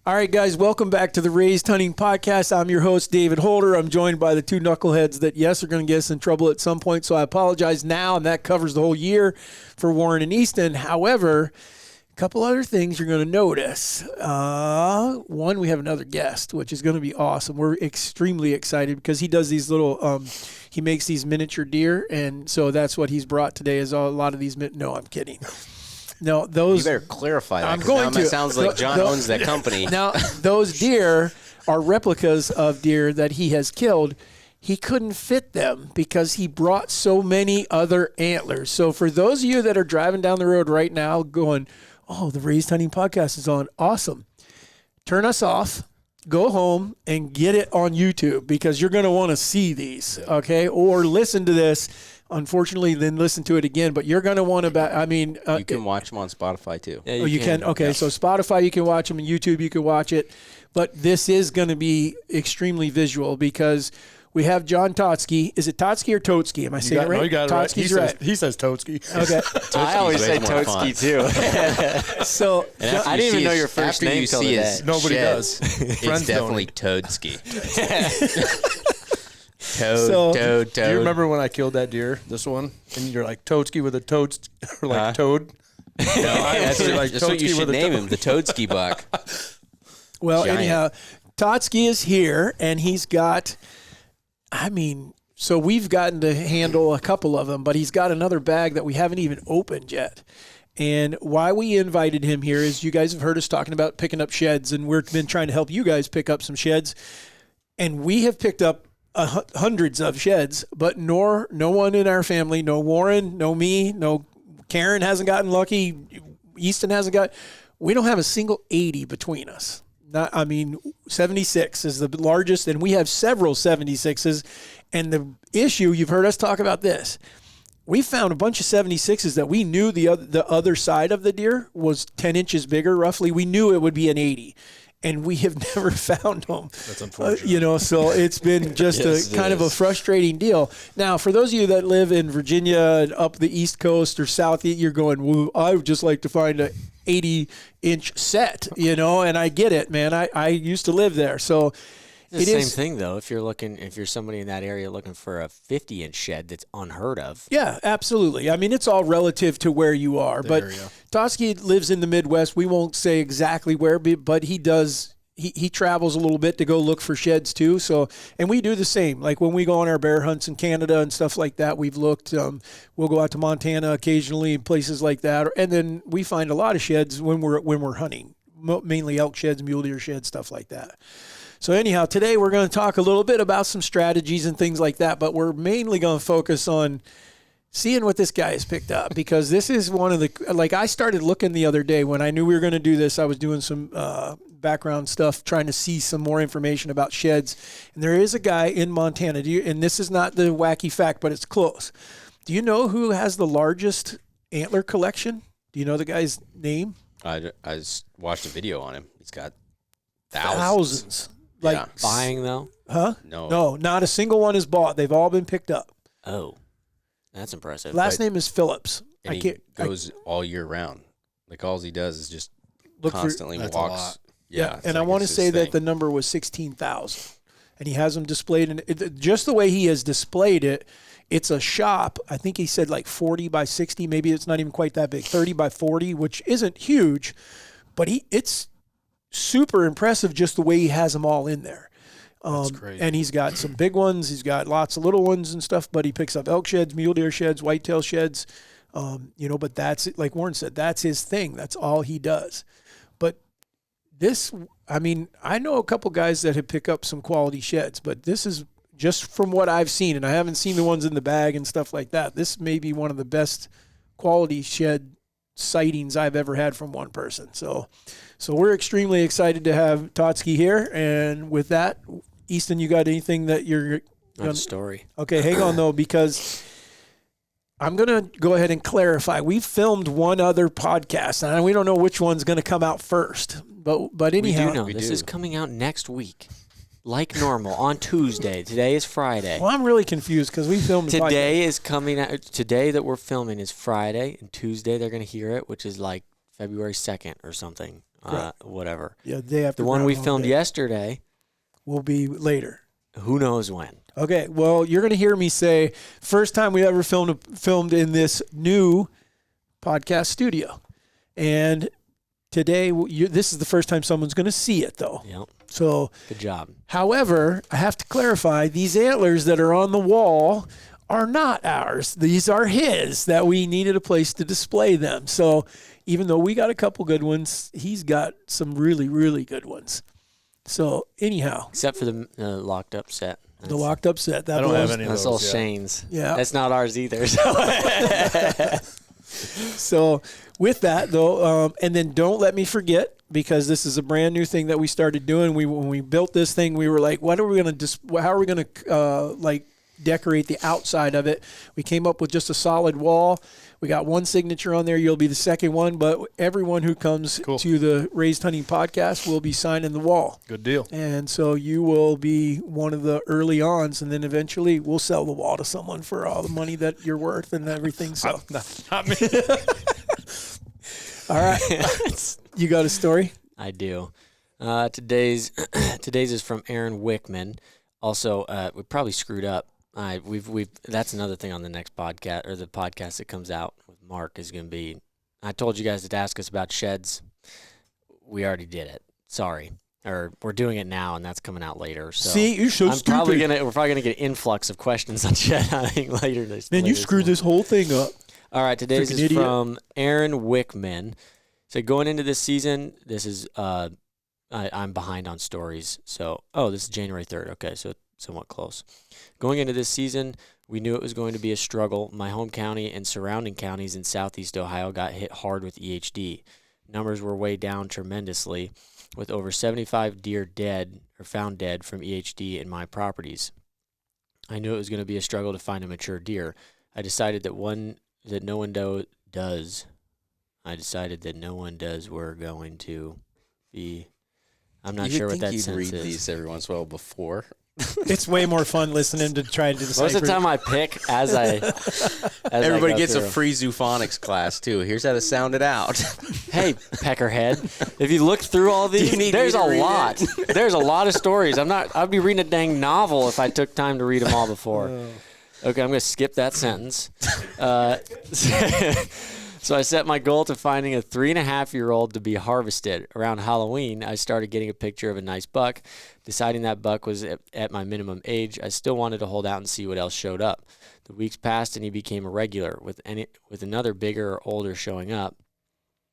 All right, guys, welcome back to the Raised Hunting Podcast. I'm your host, David Holder. I'm joined by the two knuckleheads that, yes, are going to get us in trouble at some point, so I apologize now, and that covers the whole year for Warren and Easton. However, a couple other things you're going to notice. One, we have another guest, which is going to be awesome. We're extremely excited because he does these little, he makes these miniature deer, and so that's what he's brought today is a lot of these, no, I'm kidding. No, those. You better clarify that. I'm going now to. It sounds like John owns that company. Now, those deer are replicas of deer that he has killed. He couldn't fit them because he brought so many other antlers. So for those of you that are driving down the road right now going, oh, the Raised Hunting Podcast is on. Awesome. Turn us off. Go home and get it on YouTube because you're going to want to see these, okay? Or listen to this. Unfortunately, then listen to it again. But you're going to want to, you can watch them on Spotify too. Yeah, you can. Okay, yeah. So Spotify, you can watch them, and YouTube, you can watch it. But this is going to be extremely visual because we have John Totzke. Is it Totzke or Totzke? Am I saying it right? No, you got it Totzke's right. right. He says Totzke. Okay. I always say Totzke too. So I didn't even know your first name till today. Nobody does. It's definitely Totzke. Toad. Do you remember when I killed that deer, this one? And you're like, Totzke with a toad, or like toad? No, that's what you should name him, the Toadski buck. Well, anyhow, Totzke is here, and he's got, so we've gotten to handle a couple of them, but he's got another bag that we haven't even opened yet. And why we invited him here is you guys have heard us talking about picking up sheds, and we've been trying to help you guys pick up some sheds. And we have picked up hundreds of sheds, but no one in our family, no Warren, no me, no Karen hasn't gotten lucky. Easton hasn't got. We don't have a single 80 between us. 76 is the largest, and we have several 76s. And the issue, you've heard us talk about this. We found a bunch of 76s that we knew the other side of the deer was 10 inches bigger, roughly. We knew it would be an 80. And we have never found them. That's unfortunate. So it's been just kind of a frustrating deal. Now, for those of you that live in Virginia and up the East Coast or South, you're going, well, I would just like to find a 80-inch set, and I get it, man. I used to live there. So it's the same thing, though, if you're somebody in that area looking for a 50-inch shed that's unheard of. Yeah, absolutely. It's all relative to where you are. But Totzke lives in the Midwest. We won't say exactly where, but he does. He travels a little bit to go look for sheds, too. So, and we do the same. Like when we go on our bear hunts in Canada and stuff like that, we've looked. We'll go out to Montana occasionally and places like that. And then we find a lot of sheds when we're hunting, mainly elk sheds, mule deer sheds, stuff like that. So anyhow, today we're going to talk a little bit about some strategies and things like that, but we're mainly going to focus on seeing what this guy has picked up because this is one of the, I started looking the other day when I knew we were going to do this. I was doing some background stuff, trying to see some more information about sheds. And there is a guy in Montana, and this is not the wacky fact, but it's close. Do you know who has the largest antler collection? Do you know the guy's name? I just watched a video on him. He's got thousands. Buying, though? Huh? No, not a single one is bought. They've all been picked up. Oh, that's impressive. Last name is Phillips. And he goes all year round. Like, all he does is just constantly walks. Yeah, and I want to say that the number was 16,000. And he has them displayed. And just the way he has displayed it, it's a shop. I think he said like 40 by 60. Maybe it's not even quite that big. 30 by 40, which isn't huge. But it's super impressive just the way he has them all in there. That's great. And he's got some big ones. He's got lots of little ones and stuff, but he picks up elk sheds, mule deer sheds, whitetail sheds. But that's, like Warren said, that's his thing. That's all he does. But this, I know a couple guys that have picked up some quality sheds, but this is just from what I've seen, and I haven't seen the ones in the bag and stuff like that. This may be one of the best quality shed sightings I've ever had from one person. So we're extremely excited to have Totzke here. And with that, Easton, you got anything that you're Not a story. Okay, hang on though, because I'm going to go ahead and clarify. We've filmed one other podcast, and we don't know which one's going to come out first. But anyhow, we do know this is coming out next week, like normal on Tuesday. Today is Friday. Well, I'm really confused because we filmed today is coming out. Today that we're filming is Friday, and Tuesday they're going to hear it, which is like February 2nd or something. whatever. Yeah, day after the one we Groundhog filmed Day yesterday will be later. Who knows when? Okay, well, you're going to hear me say first time we ever filmed in this new podcast studio, and today this is the first time someone's going to see it, though. Yep. So good job. However, I have to clarify: these antlers that are on the wall are not ours. These are his. That we needed a place to display them. So even though we got a couple good ones, he's got some really, really good ones. So anyhow, except for the locked up set. The locked up set. That I don't have any of those. That's all Shane's. Yeah. That's not ours either. So with that, though, and then don't let me forget, because this is a brand new thing that we started doing. When we built this thing, we were like, how are we going to decorate the outside of it? We came up with just a solid wall. We got one signature on there. You'll be the second one, but everyone who comes to the Raised Hunting Podcast will be signing the wall. Good deal. And so you will be one of the early ons, and then eventually we'll sell the wall to someone for all the money that you're worth and everything. So not me. All right. You got a story? I do. Today's is from Aaron Wickman. Also, we probably screwed up. That's another thing on the next podcast, or the podcast that comes out with Mark, is going to be, I told you guys to ask us about sheds. We already did it. Sorry. Or we're doing it now, and that's coming out later. So see, you're so stupid. We're probably gonna get an influx of questions on shed hunting later this. Man, you screwed this whole thing up. All right, today's is from Aaron Wickman. So going into this season, this is I'm behind on stories. So this is January 3rd. Okay, so somewhat close. Going into this season, we knew it was going to be a struggle. My home county and surrounding counties in southeast Ohio got hit hard with EHD. Numbers were way down tremendously, with over 75 deer dead or found dead from EHD in my properties. I knew it was going to be a struggle to find a mature deer. I decided that no one does. We're going to be. I'm not sure what that sense is. You'd read these every once in a while before. It's way more fun listening to try to decipher. Most of the time I pick as everybody gets a free zoophonics class too. Here's how to sound it out. Hey, peckerhead, if you look through all these, there's a lot. There's a lot of stories. I'd be reading a dang novel if I took time to read them all before. Okay, I'm going to skip that sentence. So I set my goal to finding a 3.5-year-old to be harvested. Around Halloween, I started getting a picture of a nice buck. Deciding that buck was at my minimum age, I still wanted to hold out and see what else showed up. The weeks passed and he became a regular. With another bigger or older showing up,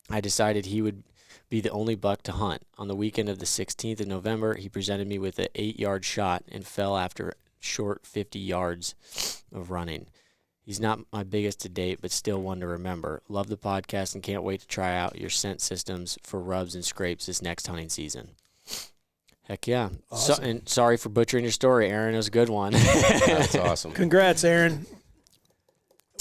I decided he would be the only buck to hunt. On the weekend of the 16th of November, he presented me with an 8-yard shot and fell after short 50 yards of running. He's not my biggest to date, but still one to remember. Love the podcast and can't wait to try out your scent systems for rubs and scrapes this next hunting season. Heck yeah. Awesome. And sorry for butchering your story, Aaron. It was a good one. That's awesome. Congrats, Aaron.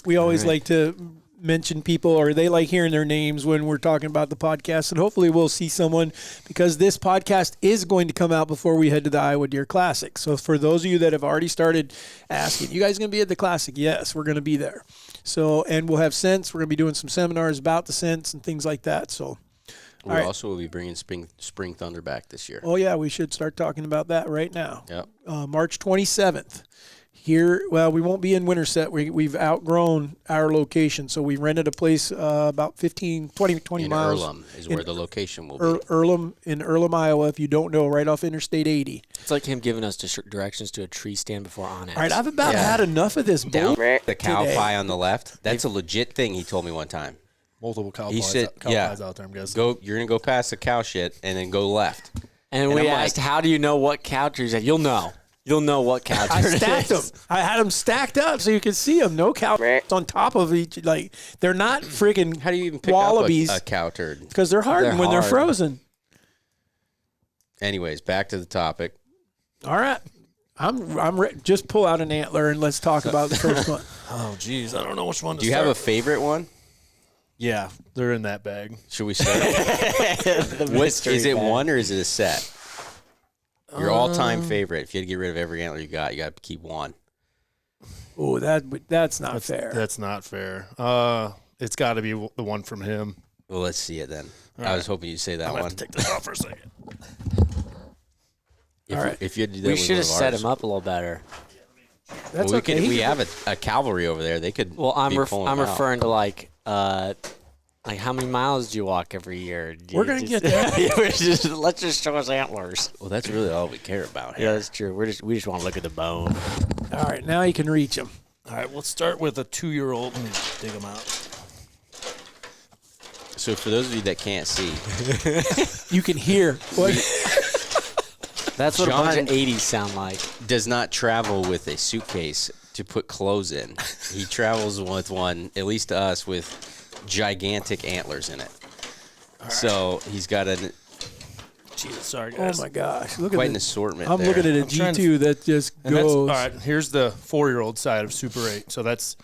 We always like to mention people, or they like hearing their names when we're talking about the podcast, and hopefully we'll see someone, because this podcast is going to come out before we head to the Iowa Deer Classic. So for those of you that have already started asking, you guys going to be at the Classic? Yes, we're going to be there. So, and we'll have scents. We're going to be doing some seminars about the scents and things like that. So we also will be bringing Spring Thunder back this year. Oh yeah, we should start talking about that right now. Yep. March 27th. Here, well, we won't be in Winterset. We've outgrown our location, so we rented a place about 20 miles. Earlham is where the location will be. In Earlham, Iowa, if you don't know, right off Interstate 80. It's like him giving us directions to a tree stand before Onyx. All right, I've about had enough of this Down bull the cow today. pie on the left. That's a legit thing he told me one time. Multiple cow He pies, said, pies out there, I'm guessing. You're going to go past the cow shit and then go left. And we asked, how do you know what cow tree? He said, you'll know. You'll know what cow I turd stacked it them. is. I had them stacked up so you could see them. No cow on top of each. Like, they're not freaking How do you even pick wallabies up a cow turd? because they're hard when they're frozen. Anyways, back to the topic. All right. I'm just pull out an antler and let's talk about the first one. Oh, geez. I don't know which one to Do you have a favorite one? Yeah, they're in that bag. Should we start? Is it one or is it a set? Your all-time favorite. If you had to get rid of every antler you got to keep one. Oh, that's not fair. That's not fair. It's got to be the one from him. Well, let's see it then. I was hoping you'd say that one. I'm going to take this off for a second. All right. If you had to do that We with should have one of set ours. him up a little better. That's Well, okay. we have a cavalry over there. They could. Well, I'm be pulling them out. referring to like how many miles do you walk every year? We're gonna get there. Let's just show us antlers. Well, that's really all we care about here. Yeah, that's true. We just want to look at the bone. All right, now you can reach them. All right, let's start with a 2-year-old and dig them out. So for those of you that can't see, You can hear what That's what a bunch John- of 80s sound like. does not travel with a suitcase to put clothes in. He travels with one, at least to us, with gigantic antlers in it. So he's got Jesus, sorry, Oh guys. my gosh! Look at quite an this. assortment I'm there. looking at a I'm trying to- G2 that just And that's, all goes. right, here's the 4-year-old side of Super 8. So that's,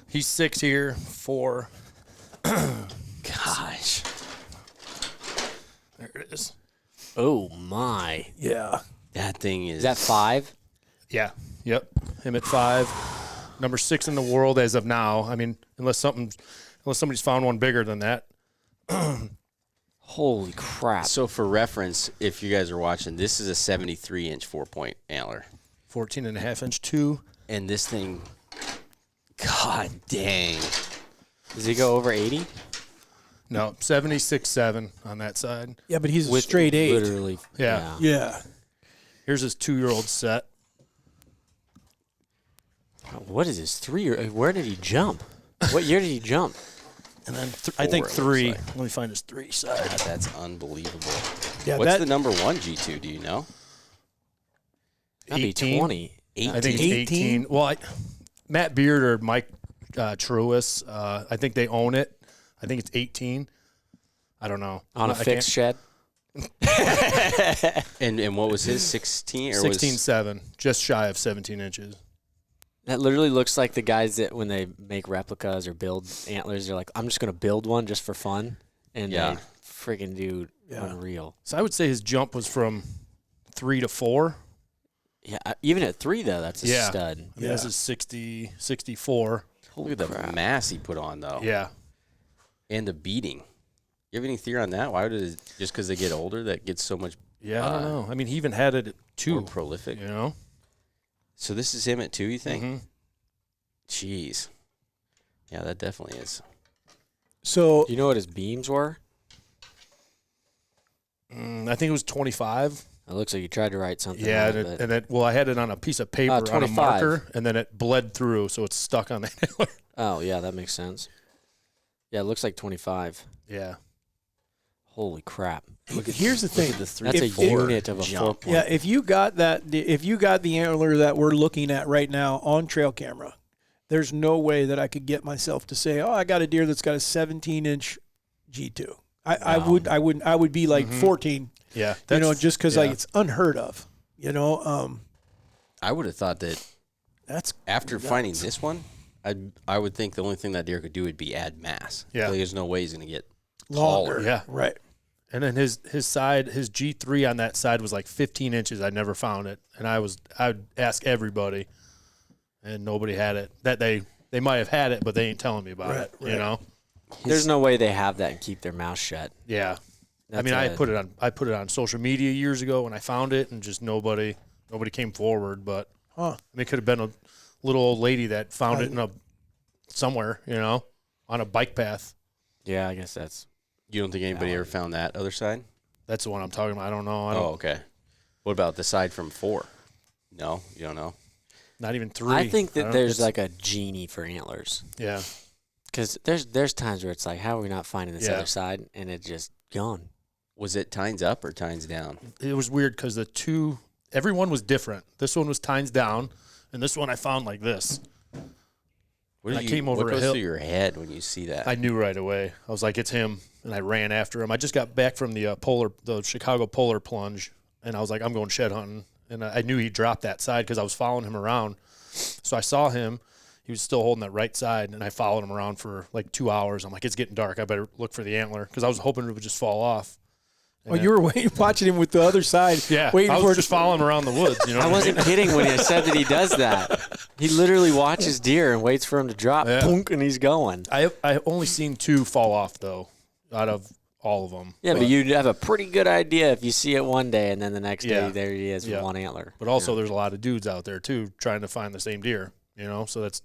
he's 6 here, 4. Gosh. There it is. Oh my! Yeah. That thing Is that 5? Yeah. Yep. Him at 5. Number 6 in the world as of now. I mean, unless somebody's found one bigger than that. Holy crap! So for reference, if you guys are watching, this is a 73-inch 4-point antler. 14.5-inch 2. And this thing, god dang. Does he go over 80? No, 76.7 on that side. Yeah, but he's a straight 8. Literally. Yeah. Yeah. Here's his 2-year-old set. What is this 3-year? Where did he jump? What year did he jump? And then I think it looks 3. like. Let me find his 3 side. God, that's unbelievable. Yeah. What's that, the number 1 G2, do you know? That'd be 18. 20. 18. I think it's 18. Well, Matt Beard or Mike Truis, I think they own it. I think it's 18. I don't know. On a fixed shed? And what was his 16 or 16.7, just shy of 17 inches. That literally looks like the guys that when they make replicas or build antlers, they're like, I'm just going to build one just for fun. And Yeah. they freaking do unreal. So I would say his jump was from 3 to 4. Yeah, even at 3, though, that's a stud. I mean, this is 60, 64. Look at the mass he put on though. Yeah. And the beating. You have any theory on that? Why would it just because they get older that gets so much Yeah, I don't know. I mean, he even had it at 2. more prolific? You know? So this is him at 2, you think? Mm-hmm. Jeez. Yeah, that definitely is. So Do you know what his beams were? I think it was 25. It looks like you tried to write something. Yeah, on and it, well, I had it on a piece of paper on a 25. marker, and then it bled through, so it's stuck on the antler. Oh, yeah, that makes sense. Yeah, it looks like 25. Yeah. Holy crap. here's the thing. That's If- a unit of a 4-point. Yeah, if you got the antler that we're looking at right now on trail camera, there's no way that I could get myself to say, "Oh, I got a deer that's got a 17-inch G2." I would be like 14. Yeah. Just because yeah. it's unheard of. I would have thought that That's after nuts. finding this one, I would think the only thing that deer could do would be add mass. Yeah. Like, there's no way he's going to get longer. taller. Yeah. Right. And then his side, his G3 on that side was like 15 inches. I never found it. And I'd ask everybody, and nobody had it. That they might have had it, but they ain't telling me about it, you know? There's no way they have that and keep their mouth shut. Yeah. That's I mean, I put it on social media years ago when I found it, and just nobody came forward. But I mean, it could have been a little old lady that found it in somewhere, on a bike path. Yeah, I guess that's. You don't think anybody ever found that other side? That's the one I'm talking about. I don't know. Oh, okay. What about the side from 4? No, you don't know. Not even 3. I think that there's it's- like a genie for antlers. yeah. Because there's times where it's like, how are we not finding this Yeah. other side? And it's just gone. Was it tines up or tines down? It was weird because everyone was different. This one was tines down, and this one I found like this. What I came over what a goes hill. through your head when you see that? I knew right away. I was like, it's him, and I ran after him. I just got back from the Chicago Polar Plunge, and I was like, I'm going shed hunting, and I knew he dropped that side because I was following him around. So I saw him. He was still holding that right side, and I followed him around for like 2 hours. I'm like, it's getting dark. I better look for the antler because I was hoping it would just fall off. Oh, you were watching him with the other side. Yeah, waiting I for was it just to following him around the woods. You know, I wasn't kidding when I said that he does that. He literally watches deer and waits for him to drop, Yeah. punk, and he's going. I only seen 2 fall off though, out of all of them. Yeah, but you'd have a pretty good idea if you see it one day and then the next day there he is with one antler. But also there's a lot of dudes out there too trying to find the same deer, you know, so that's.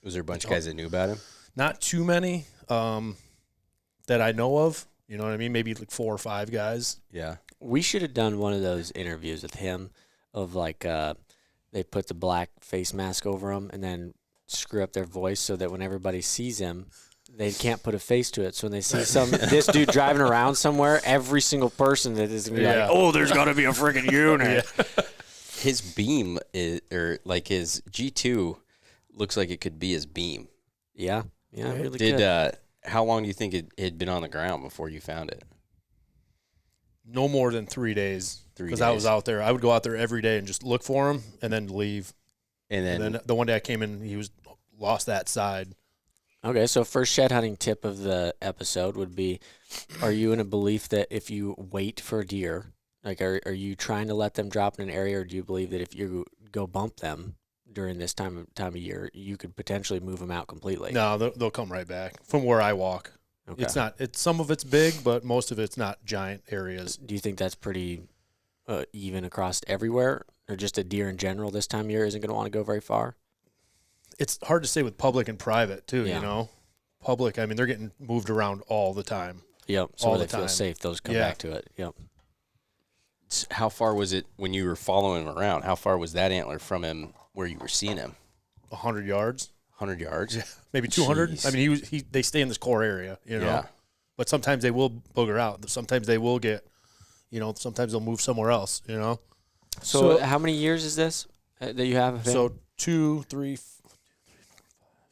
Was there a bunch of guys that knew about him? Not too many that I know of, you know what I mean? Maybe like 4 or 5 guys. Yeah. We should have done one of those interviews with him of like they put the black face mask over him and then screw up their voice so that when everybody sees him, they can't put a face to it. So when they see this dude driving around somewhere, every single person that is going to be like, oh, there's got to be a freaking unit. His beam or like his G2 looks like it could be his beam. Yeah. Yeah, really good. How long do you think it had been on the ground before you found it? No more than 3 days. 3 days. Because I was out there. I would go out there every day and just look for him and then leave. And then the one day I came in, he was lost that side. Okay, so first shed hunting tip of the episode would be, are you in a belief that if you wait for deer, like are you trying to let them drop in an area, or do you believe that if you go bump them during this time of year, you could potentially move them out completely? No, they'll come right back from where I walk. Okay. Some of it's big, but most of it's not giant areas. Do you think that's pretty even across everywhere, or just a deer in general this time of year isn't going to want to go very far? It's hard to say with public and private too, you know. Public, I mean, they're getting moved around all the time. Yep. So they feel safe, those come back to it. Yep. How far was it when you were following him around? How far was that antler from him where you were seeing him? 100 yards. 100 yards? Yeah. Maybe 200. Jeez. I mean, they stay in this core area, you know. Yeah. But sometimes they will booger out. Sometimes they will get, you know, sometimes they'll move somewhere else, you know. So how many years is this that you have of him? So 2, 3, 4,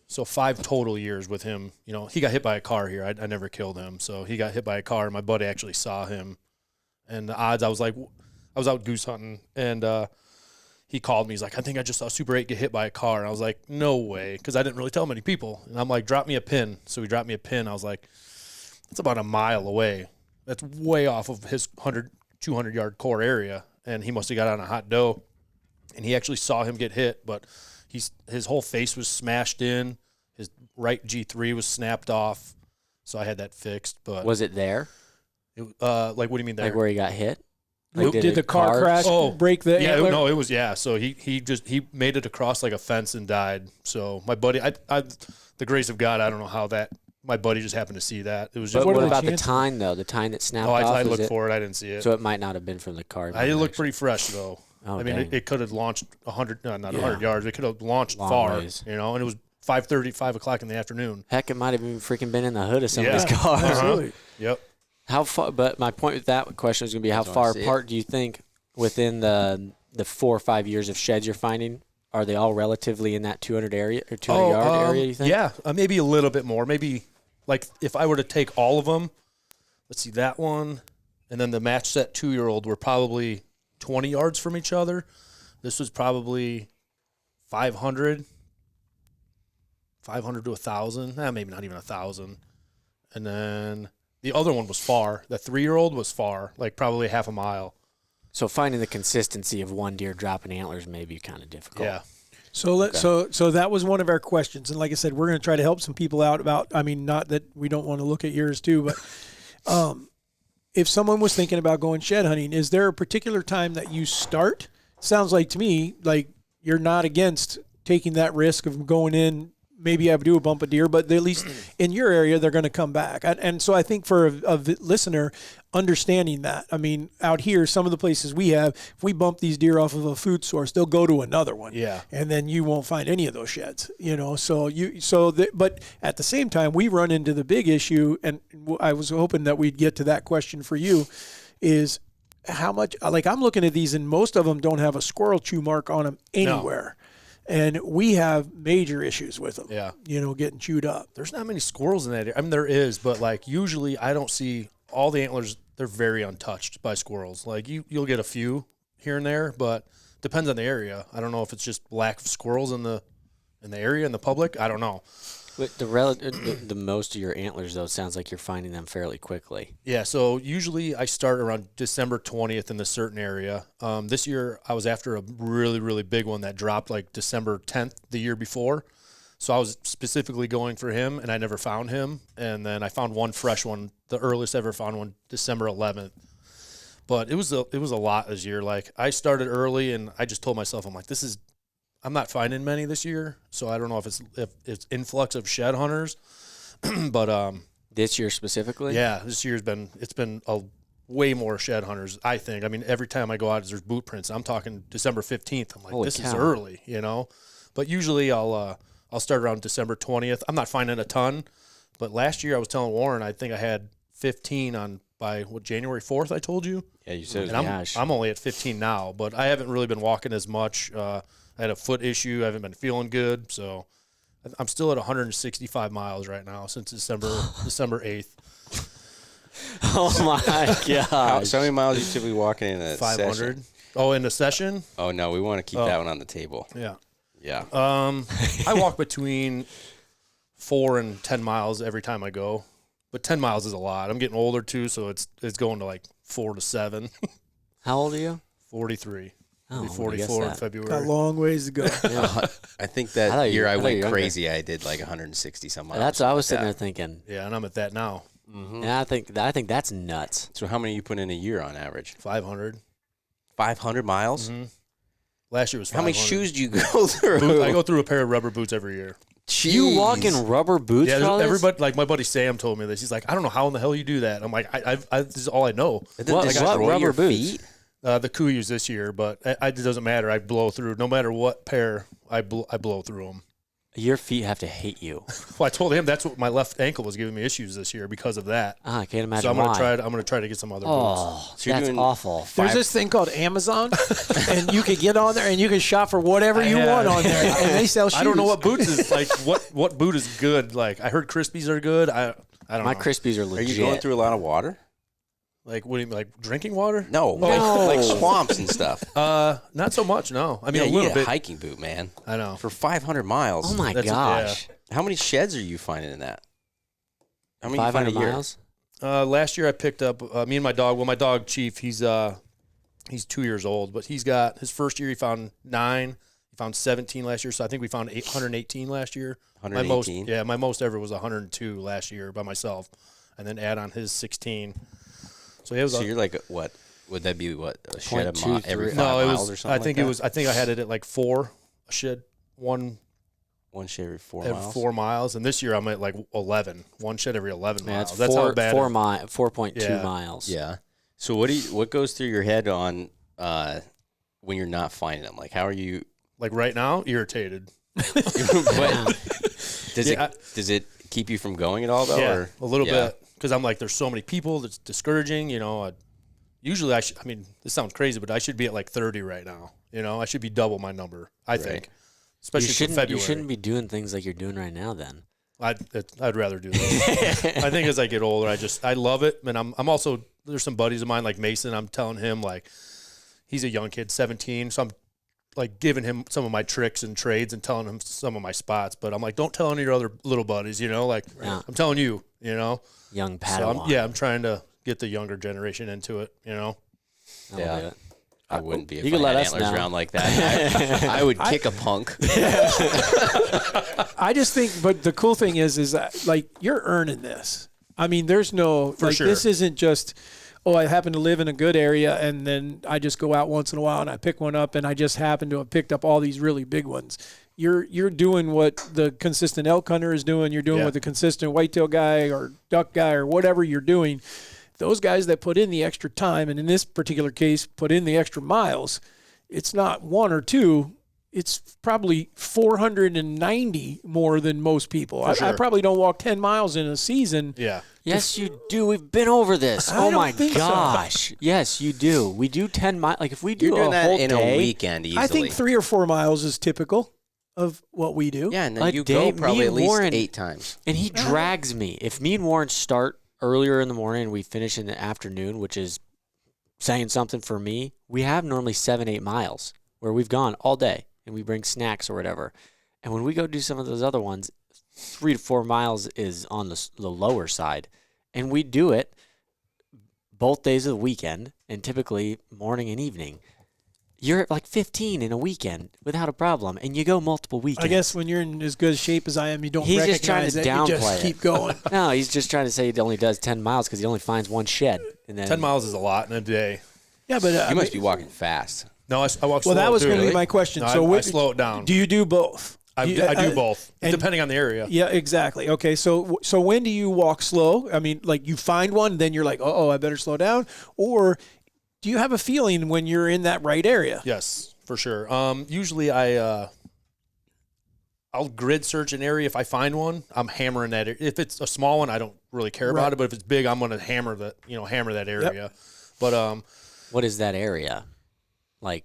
so 5 total years with him. You know, he got hit by a car here. I never killed him. So he got hit by a car. My buddy actually saw him. And the odds, I was out goose hunting, and he called me. He's like, I think I just saw Super 8 get hit by a car. And I was like, no way, because I didn't really tell many people. And I'm like, drop me a pin. So he dropped me a pin. I was like, it's about a mile away. That's way off of his 200-yard core area. And he must have got on a hot doe. And he actually saw him get hit, but his whole face was smashed in. His right G3 was snapped off. So I had that fixed. But was it there? Like, what do you mean there? Like where he got hit? Like did the car crash break the antler? No, it was, So he made it across like a fence and died. So my buddy, the grace of God, I don't know how my buddy just happened to see that. It was just. But what about the tine though? The tine that snapped off? I looked for it. I didn't see it. So it might not have been from the car. It looked pretty fresh though. Oh, I mean, it could have launched 100, not 100 yards. It could have launched Long far, ways. you know, and it was 5:30, 5 o'clock in the afternoon. Heck, it might have even freaking been in the hood of some of these cars. Absolutely. Yep. How far? But my point with that question is going to be, how far apart do you think within the 4 or 5 years of sheds you're finding, are they all relatively in that 200 area or 200 yard area? You think? Yeah, maybe a little bit more. Maybe like if I were to take all of them, let's see, that one, and then the match set 2-year-old were probably 20 yards from each other. This was probably 500 to 1,000. Maybe not even 1,000. And then the other one was far. The 3-year-old was far, like probably half a mile. So finding the consistency of one deer dropping antlers may be kind of difficult. Yeah. So so that was one of our questions, and like I said, we're going to try to help some people out about. I mean, not that we don't want to look at yours too, but if someone was thinking about going shed hunting, is there a particular time that you start? Sounds like to me like you're not against taking that risk of going in. Maybe I do a bump of deer, but at least in your area, they're going to come back. And so I think for a listener, understanding that, I mean, out here, some of the places we have, if we bump these deer off of a food source, they'll go to another one. Yeah. And then you won't find any of those sheds, you know. But at the same time, we run into the big issue, and I was hoping that we'd get to that question for you, is how much, like I'm looking at these, and most of them don't have a squirrel chew mark on them anywhere. No. And we have major issues with them, you know, getting chewed up. There's not many squirrels in that area. I mean, there is, but, like, usually I don't see all the antlers. They're very untouched by squirrels. Like, you'll get a few here and there, but depends on the area. I don't know if it's just lack of squirrels in the area, in the public. I don't know. But the most of your antlers, though, it sounds like you're finding them fairly quickly. Yeah, so usually I start around December 20th in this certain area. This year I was after a really, really big one that dropped like December 10th the year before. So I was specifically going for him, and I never found him. And then I found one fresh one, the earliest I ever found one, December 11th. But it was a lot this year. Like, I started early, and I just told myself, I'm like, I'm not finding many this year. So I don't know if it's influx of shed hunters, but This year specifically? yeah, this year's been a way more shed hunters, I think. I mean, every time I go out, there's boot prints. I'm talking December 15th. I'm like, Holy this cow. is early, you know. But usually I'll start around December 20th. I'm not finding a ton, but last year I was telling Warren I think I had 15 by January 4th. I told you. Yeah, you said. And I'm only at 15 now, but I haven't really been walking as much. I had a foot issue. I haven't been feeling good, so I'm still at 165 miles right now since December 8th. Oh my gosh. How many miles are you typically walking in a 500. session? Oh, in the session? Oh no, we want to keep that one on the table. Yeah. Yeah. I walk between 4 and 10 miles every time I go, but 10 miles is a lot. I'm getting older too, so it's going to like 4 to 7. How old are you? 43. Oh, I'll be I 44 in guess Got a February. long ways to go. I think that thought you- year I I thought you went were younger. crazy. I did like 160 some miles. That's what I was something sitting like there thinking. Yeah, and I'm at that now. And I think that's nuts. that. So how many you put in a year on average? 500. 500 miles. Last year was 500. How many shoes do you go through? I go through a pair of rubber boots every year. You walk in rubber boots, Yeah, for all this? everybody, like my buddy Sam told me this. He's like, I don't know how in the hell you do that. I'm like, this is all I know. What rubber boots? The Kuyus this year, but it doesn't matter. I blow through. No matter what pair, I blow through them. Your feet have to hate you. Well, I told him that's what my left ankle was giving me issues this year because of that. I can't imagine So I'm why. gonna try to get some other boots. Oh, So you're that's doing awful. There's this thing called Amazon, and you can get on there and you can shop for whatever you want on there, and they sell shoes. I don't know what boots is like. What boot is good? Like I heard Crispies are good. I don't My know. Crispies are Are legit. you going through a lot of water? Like what do you mean, like drinking water? No, like swamps and stuff. Not so much. No, I mean Yeah, a you little need bit. a hiking boot, man. I know. For 500 miles. Oh my That's- gosh. How many sheds are you finding in that? How many you find 500 a year? miles? Last year I picked up me and my dog. Well, my dog Chief, he's 2 years old, but he's got his first year he found 9. He found 17 last year, so I think we found 118 last year. 118? My most ever was 102 last year by myself, and then add on his 16. So it was. So you're like, what? Would that be what? A shed a 0.23. every 5 no, it miles was. or something I think like it that? was. I think I had it at like 4 a shed, one One shed every 4 every miles? 4 miles, and this year I'm at like 11. One shed every 11 Yeah, miles. it's That's how bad. 4.2 Yeah. miles. Yeah. So what goes through your head on when you're not finding them? Like, how are you? Like right now, irritated. But does Yeah, does it keep you from going at all though? Yeah, or? a little Yeah. bit because I'm like, there's so many people. That's discouraging. You know, usually I mean, this sounds crazy, but I should be at like 30 right now. You know, I should be double my number. I think, especially for February. You shouldn't be doing things like you're doing right now then. I'd rather do that. I think as I get older, I love it, and I'm also there's some buddies of mine like Mason. I'm telling him like he's a young kid, 17, so I'm like giving him some of my tricks and trades and telling him some of my spots. But I'm like, don't tell any of your other little buddies, you know. Like Yeah. I'm telling you, you know. Young So Padawan. I'm trying to get the younger generation into it, you know. I'll Yeah. do it. I wouldn't be if You can I let had us antlers know. around like that. I would kick a punk. I just think, but the cool thing is that, like, you're earning this. I mean, there's no, For like, sure. this isn't just, oh, I happen to live in a good area and then I just go out once in a while and I pick one up and I just happen to have picked up all these really big ones. You're doing what the consistent elk hunter is doing. You're doing Yeah. what the consistent whitetail guy or duck guy or whatever you're doing. Those guys that put in the extra time, and in this particular case, put in the extra miles, it's not 1 or 2. It's probably 490 more than most people. I sure. probably don't walk 10 miles in a season. Yeah. Yes, you do. We've been over this. I Oh don't my think so. gosh. Yes, you do. We do 10 miles. Like if we do You're doing a that whole in day, a weekend easily. I think 3 or 4 miles is typical of what we do. Yeah, and then A you day- go probably me at and least Warren- 8 times. and he drags me. If me and Warren start earlier in the morning and we finish in the afternoon, which is saying something for me, we have normally 7-8 miles where we've gone all day and we bring snacks or whatever. And when we go do some of those other ones, 3 to 4 miles is on the lower side. And we do it both days of the weekend and typically morning and evening. You're at like 15 in a weekend without a problem, and you go multiple weekends. I guess when you're in as good shape as I am, you don't He's recognize just trying to it. downplay You just keep going. No, he's just trying to say he only does 10 miles because he only finds one shed. And then 10 miles is a lot in a day. Yeah, but You must be walking fast. No, I walk slow. well, that was too. going to be my question. No, So I slow it down. Do you do both? I do both, depending on the area. Yeah, exactly. Okay, so when do you walk slow? I mean, like you find one, then you're like, oh, I better slow down, or do you have a feeling when you're in that right area? Yes, for sure. Usually I'll grid search an area. If I find one, I'm hammering that. If it's a small one, I don't really care about it. But if it's big, I'm going to hammer that area. Yep. But what is that area? Like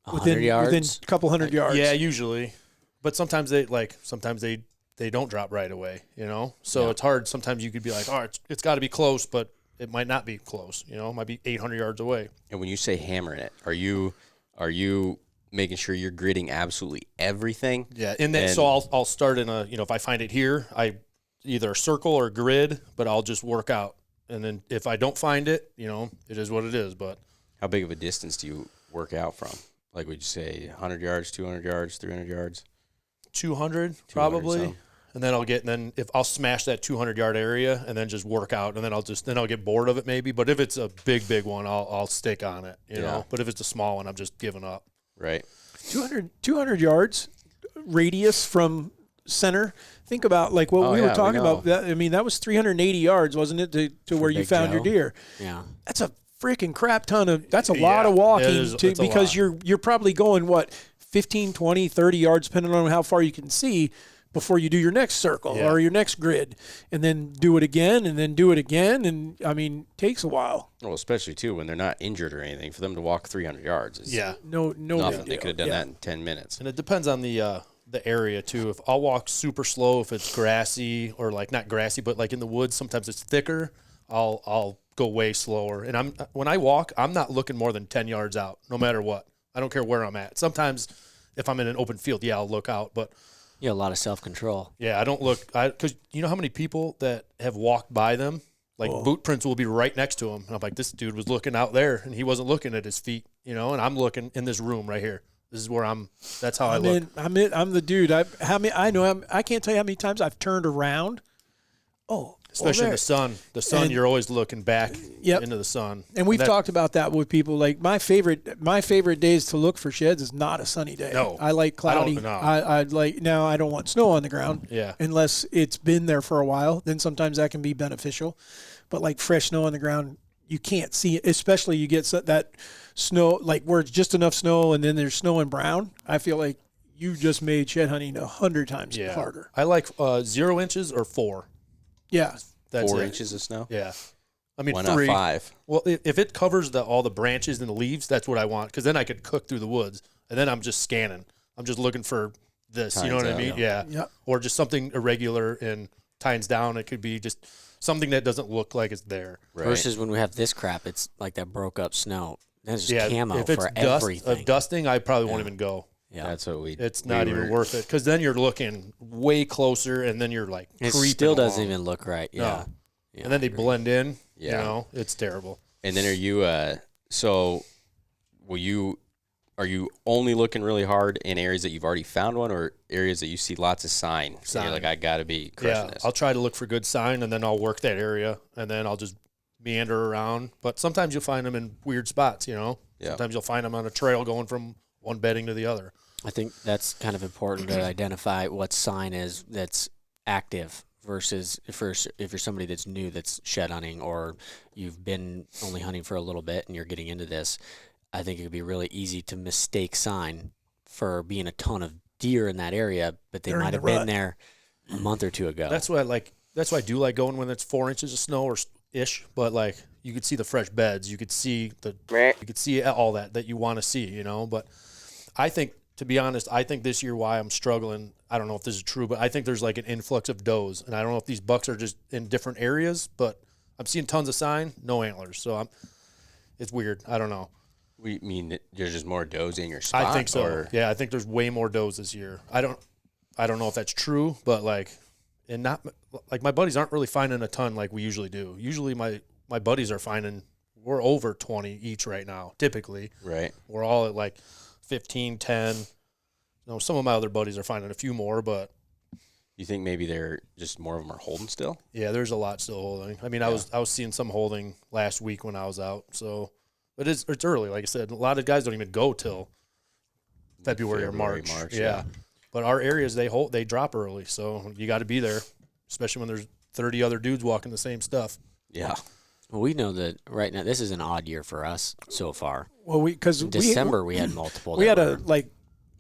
100 Within yards? a couple hundred yards. yeah, usually. But sometimes they don't drop right away. So it's hard. Sometimes you could be like, oh, it's got to be close, but it might not be close. It might be 800 yards away. And when you say hammering it, are you making sure you're gridding absolutely everything? Yeah, so I'll start in if I find it here, I either circle or grid, but I'll just work out. And then if I don't find it, it is what it is. But how big of a distance do you work out from? Like, would you say 100 yards, 200 yards, 300 yards? 200 probably. Some. And then if I'll smash that 200-yard area and then just work out, and then I'll get bored of it maybe. But if it's a big one, I'll stick on it, you know. But if it's a small one, I'm just giving up. Right. 200 yards radius from center. Think about like what we were talking about. I mean, that was 380 yards, wasn't it, to where you found your deer? Yeah. That's a freaking crap ton that's a lot of walking because you're probably going 15, 20, 30 yards depending on how far you can see before you do your next circle or your next grid, and then do it again, and then do it again, and I mean, takes a while. Well, especially too when they're not injured or anything. For them to walk 300 yards is no nothing. They could have done that in 10 minutes. And it depends on the area too. If I'll walk super slow, if it's grassy or like not grassy, but like in the woods, sometimes it's thicker. I'll go way slower. And when I walk, I'm not looking more than 10 yards out, no matter what. I don't care where I'm at. Sometimes if I'm in an open field, I'll look out, but. You have a lot of self-control. Yeah, I don't look, because you know how many people that have walked by them, like boot prints will be right next to them. And I'm like, this dude was looking out there, and he wasn't looking at his feet, and I'm looking in this room right here. This is where that's how I look. I'm the dude. I can't tell you how many times I've turned around. Especially in the sun. The sun, you're always looking back into the sun. And we've talked about that with people. Like my favorite days to look for sheds is not a sunny day. No. I like cloudy. I don't want snow on the ground. Yeah. Unless it's been there for a while, then sometimes that can be beneficial. But like fresh snow on the ground, you can't see it. Especially you get that snow, like where it's just enough snow and then there's snow and brown. I feel like you just made shed hunting 100 times harder. I like 0 inches or 4. Yeah. That's 4 it. inches of snow? Yeah. I mean, Why 3. not 5? Well, if it covers all the branches and the leaves, that's what I want, because then I could cook through the woods, and then I'm just scanning. I'm just looking for this. You know what I mean? Yeah. Or just something irregular and tines down. It could be just something that doesn't look like it's there. Right. Versus when we have this crap, it's like that broke up snow. That's just camo if it's for everything. Dusting, I probably won't even go. Yeah. That's what It's not even worth it, because then you're looking way closer, and then you're like it creeping still doesn't along. even look right. Yeah. No. And then they blend in. Yeah. It's terrible. And then are you are you only looking really hard in areas that you've already found one, or areas that you see lots of sign? And you're like, I got to be crushing this. I'll try to look for good sign, and then I'll work that area, and then I'll just meander around. But sometimes you'll find them in weird spots, Yeah. Sometimes you'll find them on a trail going from one bedding to the other. I think that's kind of important to identify what sign is that's active versus if you're somebody that's new, that's shed hunting, or you've been only hunting for a little bit and you're getting into this. I think it could be really easy to mistake sign for being a ton of deer in that area, but they might have been there a month or two ago. That's why I do like going when it's 4 inches of snow or ish, but like you could see the fresh beds, you could see all that you want to see, But I think, to be honest, this year why I'm struggling, I don't know if this is true, but I think there's like an influx of does, and I don't know if these bucks are just in different areas, but I'm seeing tons of sign, no antlers, so it's weird. I don't know. We mean there's just more does in your spot? I think so. Yeah, I think there's way more does this year. I don't know if that's true, but my buddies aren't really finding a ton like we usually do. Usually my buddies are finding we're over 20 each right now. Typically, Right. we're all at like 15, 10. You know, some of my other buddies are finding a few more, but You think maybe they're just more of them are holding still? yeah, there's a lot still holding. I mean, I was seeing some holding last week when I was out. So, but it's early. Like I said, a lot of guys don't even go till February or March. Yeah. But our areas, they drop early, so you got to be there, especially when there's 30 other dudes walking the same stuff. Yeah. Well, we know that right now this is an odd year for us so far. Well, because In December we had multiple. we that had were-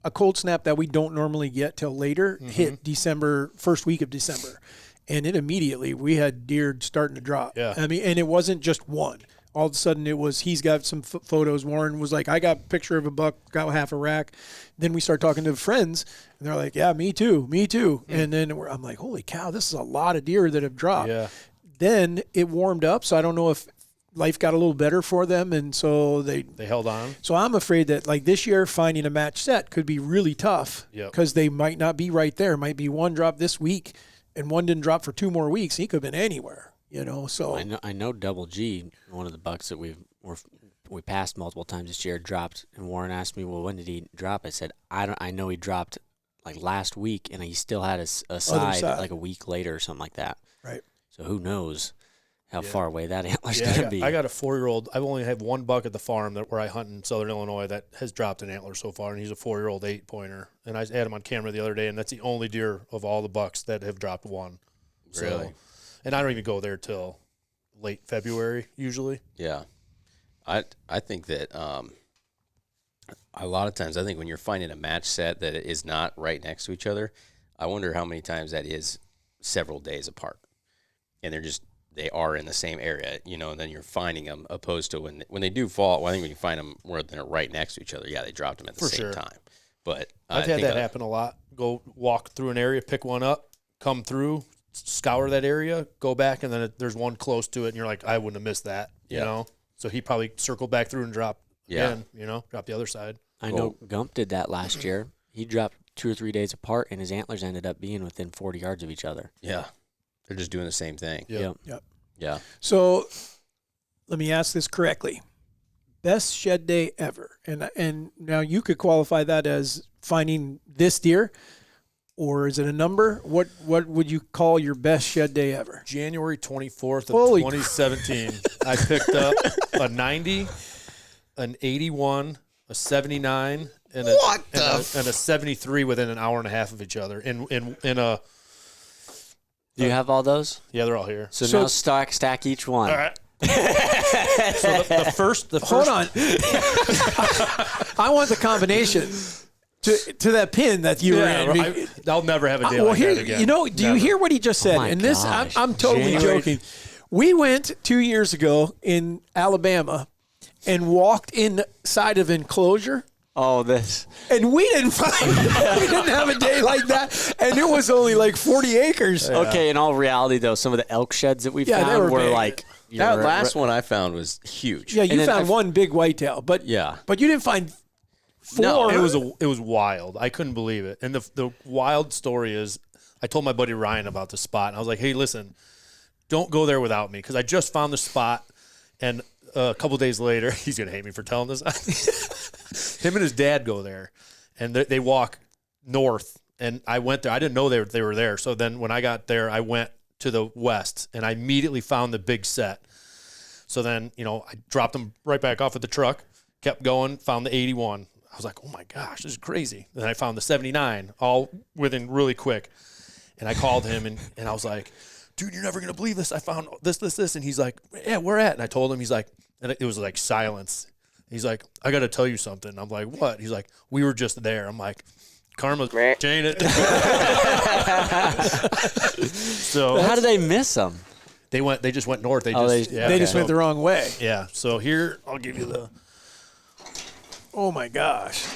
a cold snap that we don't normally get till later hit December, first week of December, and it immediately we had deer starting to drop. Yeah. I mean, and it wasn't just one. All of a sudden, it was he's got some photos. Warren was like, I got a picture of a buck, got half a rack. Then we start talking to friends, and they're like, yeah, me too. And then I'm like, holy cow, this is a lot of deer that have dropped. Yeah. Then it warmed up, so I don't know if life got a little better for them, and so they held on. So I'm afraid that like this year, finding a match set could be really tough because they might not be right there. Might be one drop this week, and one didn't drop for 2 more weeks. He could have been anywhere, you know. So I know Double G, one of the bucks that we passed multiple times this year, dropped. And Warren asked me, well, when did he drop? I said, I know he dropped like last week, and he still had a side like a week later or something like that. Right. So who knows how far away that antler's going to be. I got a 4-year-old. I've only had one buck at the farm where I hunt in Southern Illinois that has dropped an antler so far, and he's a 4-year-old 8-pointer. And I had him on camera the other day, and that's the only deer of all the bucks that have dropped one. Really? So, and I don't even go there till late February usually. Yeah. I think that a lot of times, I think when you're finding a match set that is not right next to each other, I wonder how many times that is several days apart. And they are in the same area, you know, and then you're finding them opposed to when they do fall. Well, I think when you find them where they're right next to each other, yeah, they dropped them at the same time. But I've had that happen a lot. Go walk through an area, pick one up, come through, scour that area, go back, and then there's one close to it, and you're like, I wouldn't have missed that, you know? So he probably circled back through and dropped again, you know, dropped the other side. I know Gump did that last year. He dropped 2 or 3 days apart, and his antlers ended up being within 40 yards of each other. Yeah. They're just doing the same thing. Yep. Yeah. So let me ask this correctly. Best shed day ever. And now you could qualify that as finding this deer, or is it a number? What would you call your best shed day ever? January 24th of Holy 2017, I picked up a 90, an 81, a 79, and a 73 within an hour and a half of each other. In a Do you have all those? Yeah, they're all here. So now stack each one. All right. So the first. Hold on. I want the combination to that pin that you were in. I'll never have a day well, like here, that again. you know, do you hear what he just said? my And this, gosh. I'm totally joking. We went 2 years ago in Alabama and walked inside of enclosure. Oh, this. And we didn't have a day like that, and it was only like 40 acres. Okay, in all reality, though, some of the elk sheds that we Yeah, they found were were big. like That last one I found was huge. Yeah, you then found one big whitetail, but you didn't find 4. No, It was wild. I couldn't believe it. And the wild story is, I told my buddy Ryan about the spot, and I was like, hey, listen, don't go there without me, because I just found the spot, and a couple days later, he's going to hate me for telling this. Him and his dad go there, and they walk north, and I went there. I didn't know they were there. So then when I got there, I went to the west, and I immediately found the big set. So then, you know, I dropped them right back off at the truck, kept going, found the 81. I was like, oh my gosh, this is crazy. And then I found the 79, all within really quick. And I called him, and I was like, dude, you're never going to believe this. I found this. And he's like, yeah, where at? And I told him, he's like, and it was like silence. He's like, I got to tell you something. I'm like, what? He's like, we were just there. I'm like, karma's chain it. So how did they miss them? They just went north. They just went the wrong way. Yeah. So here, I'll give you the. Oh my gosh.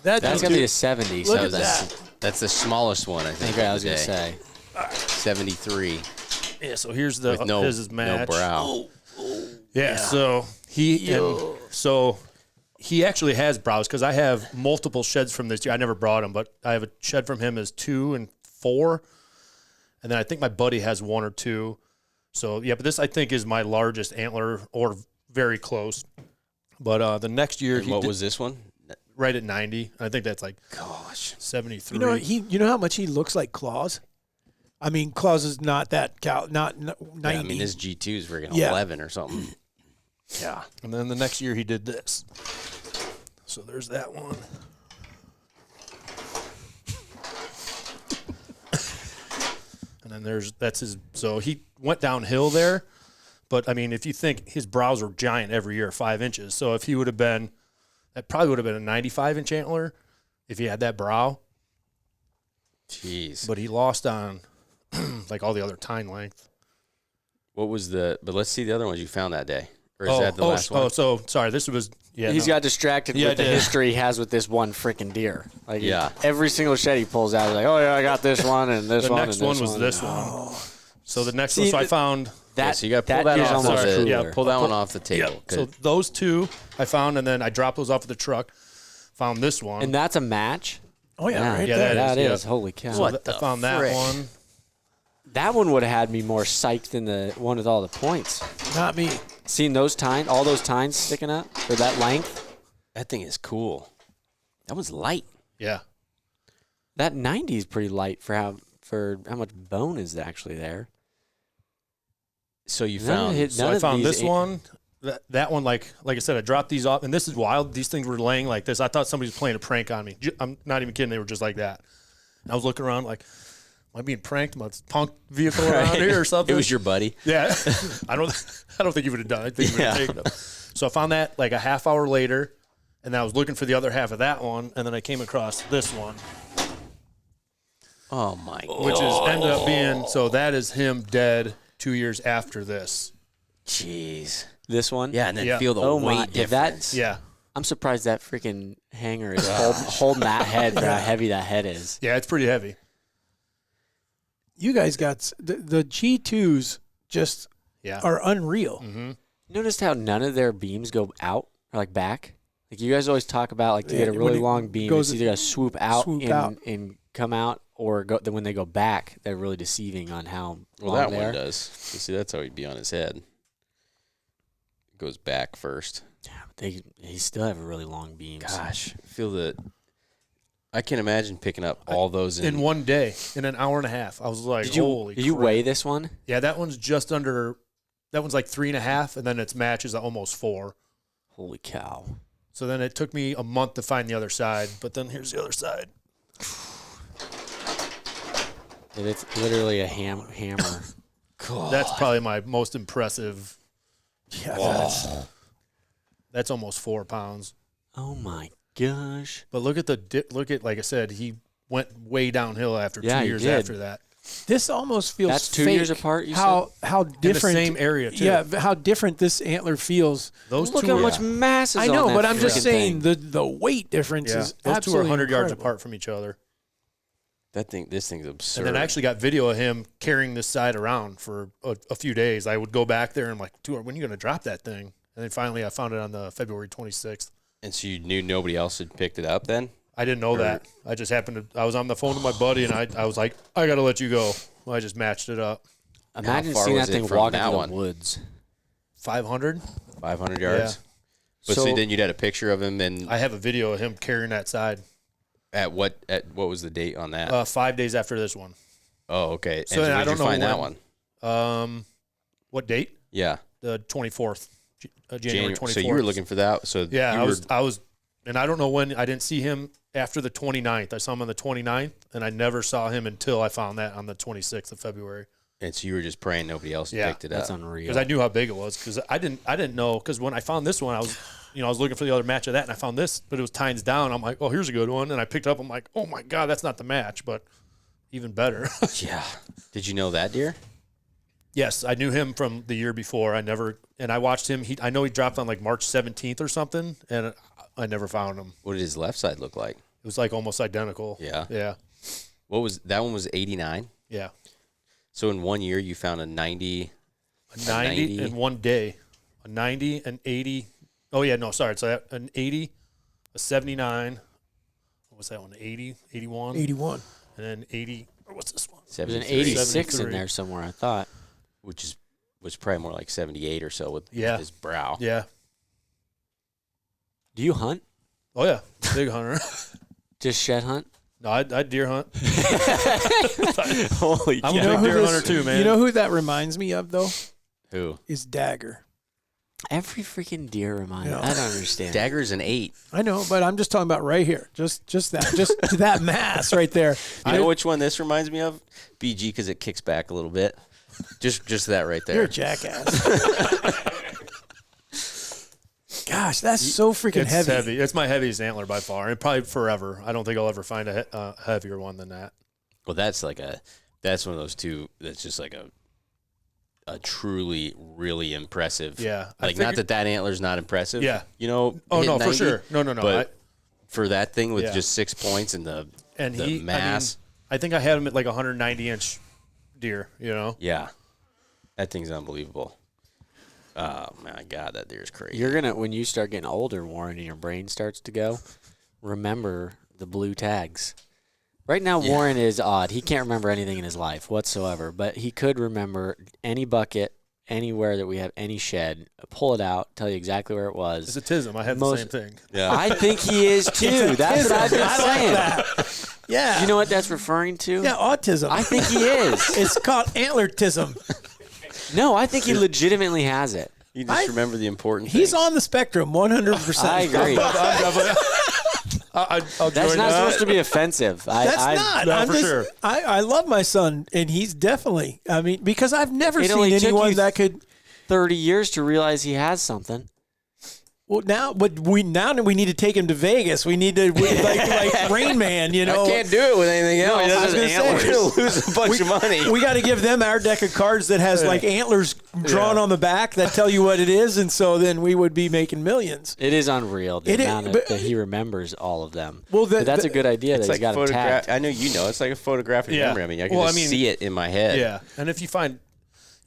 That's going to be a 70. Look so at that. That's the smallest one, I think. I was going to say. 73. Yeah. So here's the With his is match. no brow. Yeah. So he actually has brows, because I have multiple sheds from this year. I never brought him, but I have a shed from him as 2 and 4, and then I think my buddy has 1 or 2. So yeah, but this I think is my largest antler or very close. But the next year, And what was this one? right at 90. I think that's like Gosh, 73. You know how much he looks like Claus? I mean, Claus is not that not 90. yeah, I mean his G2 is freaking Yeah. 11 or something. Yeah. And then the next year he did this. So there's that one. And then that's his. So he went downhill there. But, I mean, if you think his brows are giant every year, 5 inches. So if he would have been, that probably would have been a 95-inch antler if he had that brow. Jeez. But he lost on, like, all the other tine length. What was but let's see the other ones you found that day. Or is that the last one? Oh, so, sorry, this was, He's got distracted Yeah, with the I did. history he has with this one freaking deer. Like Yeah. every single shed he pulls out, he's like, oh yeah, I got this one and this The one. next and one this was one. this one. So the next See, one, so I found... Yeah, so you got to pull that that is off. almost Of the, cooler. pull that one off the Yeah. table. So those two I found, and then I dropped those off at the truck. Found this one. And that's a match. Oh yeah, right Yeah, there. that That is, is. Holy cow! So What I the found that frick? one. That one would have had me more psyched than the one with all the points. Not me. Seeing all those tines sticking up for that length. that thing is cool. That was light. Yeah. That 90 is pretty light for how much bone is actually there. So you None of found. his- So None I of found these this one. That one, like I said, I dropped these off, and this is wild. These things were laying like this. I thought somebody was playing a prank on me. I'm not even kidding. They were just like that. And I was looking around like, am I being pranked? Am I punk vehicle around here or something? It was your buddy. Yeah. I don't think you would have done it. I think you would have taken it. So I found that like a half hour later, and I was looking for the other half of that one, and then I came across this one, Oh my god. which is ended up being, so that is him dead 2 years after this. Jeez. This one? Yeah, and then Yeah. feel the Oh my! weight Yeah, difference. Yeah. I'm surprised that freaking hanger is holding that head for how heavy that head is. Yeah, it's pretty heavy. You guys got the G2s just Yeah. are unreal. Mm-hmm. Noticed how none of their beams go out or like back? Like you guys always talk about like to Yeah, get a when really it long beam, goes- it's either gonna swoop out, out. and come out, or then when they go back, they're really deceiving on how Well, long that they one are. does. You see, that's how he'd be on his head. Goes back first. Yeah, but they still have really long beams. Gosh, feel the. I can imagine picking up all those In one day, in an hour and a half. I was like, Did holy you crap. weigh this one? Yeah, that one's just under, that one's like 3.5, and then its match is almost 4. Holy cow! So then it took me a month to find the other side, but then here's the other side. And it's literally a hammer. That's probably my most impressive. Yeah, That's almost 4 pounds. Oh my gosh! But look at like I said, he went way downhill after Yeah, 2 he years did. after that. this almost feels That's 2 fake. years apart. You How different? same area, too. Yeah, how different this antler feels. Those said? Look two how are, much mass is I on know, that but I'm just freaking saying thing. the weight difference yeah, is those two are absolutely 100 yards incredible. apart from each other. This thing's absurd. And then I actually got video of him carrying this side around for a few days. I would go back there and I'm like, dude, when are you going to drop that thing? And then finally I found it on the February 26th. And so you knew nobody else had picked it up then? I didn't know that. I just happened to, I was on the phone with my buddy and I was like, I got to let you go. Well, I just matched it up. Imagine far seeing was that it thing from walking that through one? the woods. 500. 500 yards? But So- so then you'd had a picture of him, and I have a video of him carrying that side at what was the date on that? 5 days after this one. Oh, okay. And so so I where'd don't you know find that when. one? What date? Yeah. The 24th. January 24th. So you were looking for that. So Yeah, you I was, and I don't know when. I didn't see him after the 29th. I saw him on the 29th, and I never saw him until I found that on the 26th of February. And so you were just praying nobody else had Yeah, picked it That's up. unreal. Because I knew how big it was. Because I didn't know. Because when I found this one, I was looking for the other match of that, and I found this, but it was tines down. I'm like, oh, here's a good one, and I picked it up. I'm like, oh my god, that's not the match, but even better. Yeah. Did you know that deer? Yes, I knew him from the year before. I watched him. I know he dropped on like March 17th or something, and I never found him. What did his left side look like? It was like almost identical. Yeah. Yeah. What was that one? Was 89. Yeah. So in 1 year you found a 90. A 90 in 1 day. A 90, an 80. Oh, yeah, no, sorry. So an 80, a 79. What was that one? 80, 81? 81. And then 80. Or what's this one? There's an 73, 86 in 73. there somewhere, I thought. which is was probably more like 78 or so with his brow. Yeah. Do you hunt? Oh yeah, big hunter. Just shed hunt? No, I deer hunt. Holy I'm a big deer hunter too, man. You know who that reminds me of though? Who? Is Dagger. Every freaking deer reminds me. Yeah. I don't understand. Dagger's an 8. I know, but I'm just talking about right here. Just that mass right there. You know which one this reminds me of? BG, because it kicks back a little bit. Just that right there. You're a jackass. Gosh, that's so freaking It's heavy. It's my heaviest antler by far, and probably forever. I don't think I'll ever find a heavier one than that. Well, that's one of those two that's just like a truly, really impressive. Yeah. Like, not that antler's not impressive. Yeah. You know, Oh, no, 90, for sure. No. But for that thing with just 6 points and the mass. I think I had him at like 190-inch deer, you know? Yeah. That thing's unbelievable. Oh, my God, that deer's crazy. You're going to, when you start getting older, Warren, and your brain starts to go, remember the blue tags. Right now, Warren is odd. He can't remember anything in his life whatsoever, but he could remember any bucket, anywhere that we have any shed, pull it out, tell you exactly where it was. It's a tism. I have the same thing. Yeah. I think he is too. That's what I've been saying. that. Yeah. You know what that's referring to? Yeah, autism. I think he is. It's called antlertism. No, I think he legitimately has it. You just remember the important He's things. on the spectrum, 100%. I agree. I'll That's join not that. supposed to be offensive. That's not. No, I'm for just, sure. I love my son, and he's definitely, I mean, because I've never It seen only took anyone you that could. 30 years to realize he has something. Well, now we need to take him to Vegas. We need to like Rain Man, you know. I can't do it with anything else. I was gonna say, We're going to lose a bunch of money. We got to give them our deck of cards that has like antlers drawn on the back that tell you what it is, and so then we would be making millions. It is unreal the It is, amount but- that he remembers all of them. Well, But that's a good idea It's that like he's got them tagged. I know you know. It's like a photographic Yeah. memory. I mean, I can Well, just see it in my head. Yeah, and if you find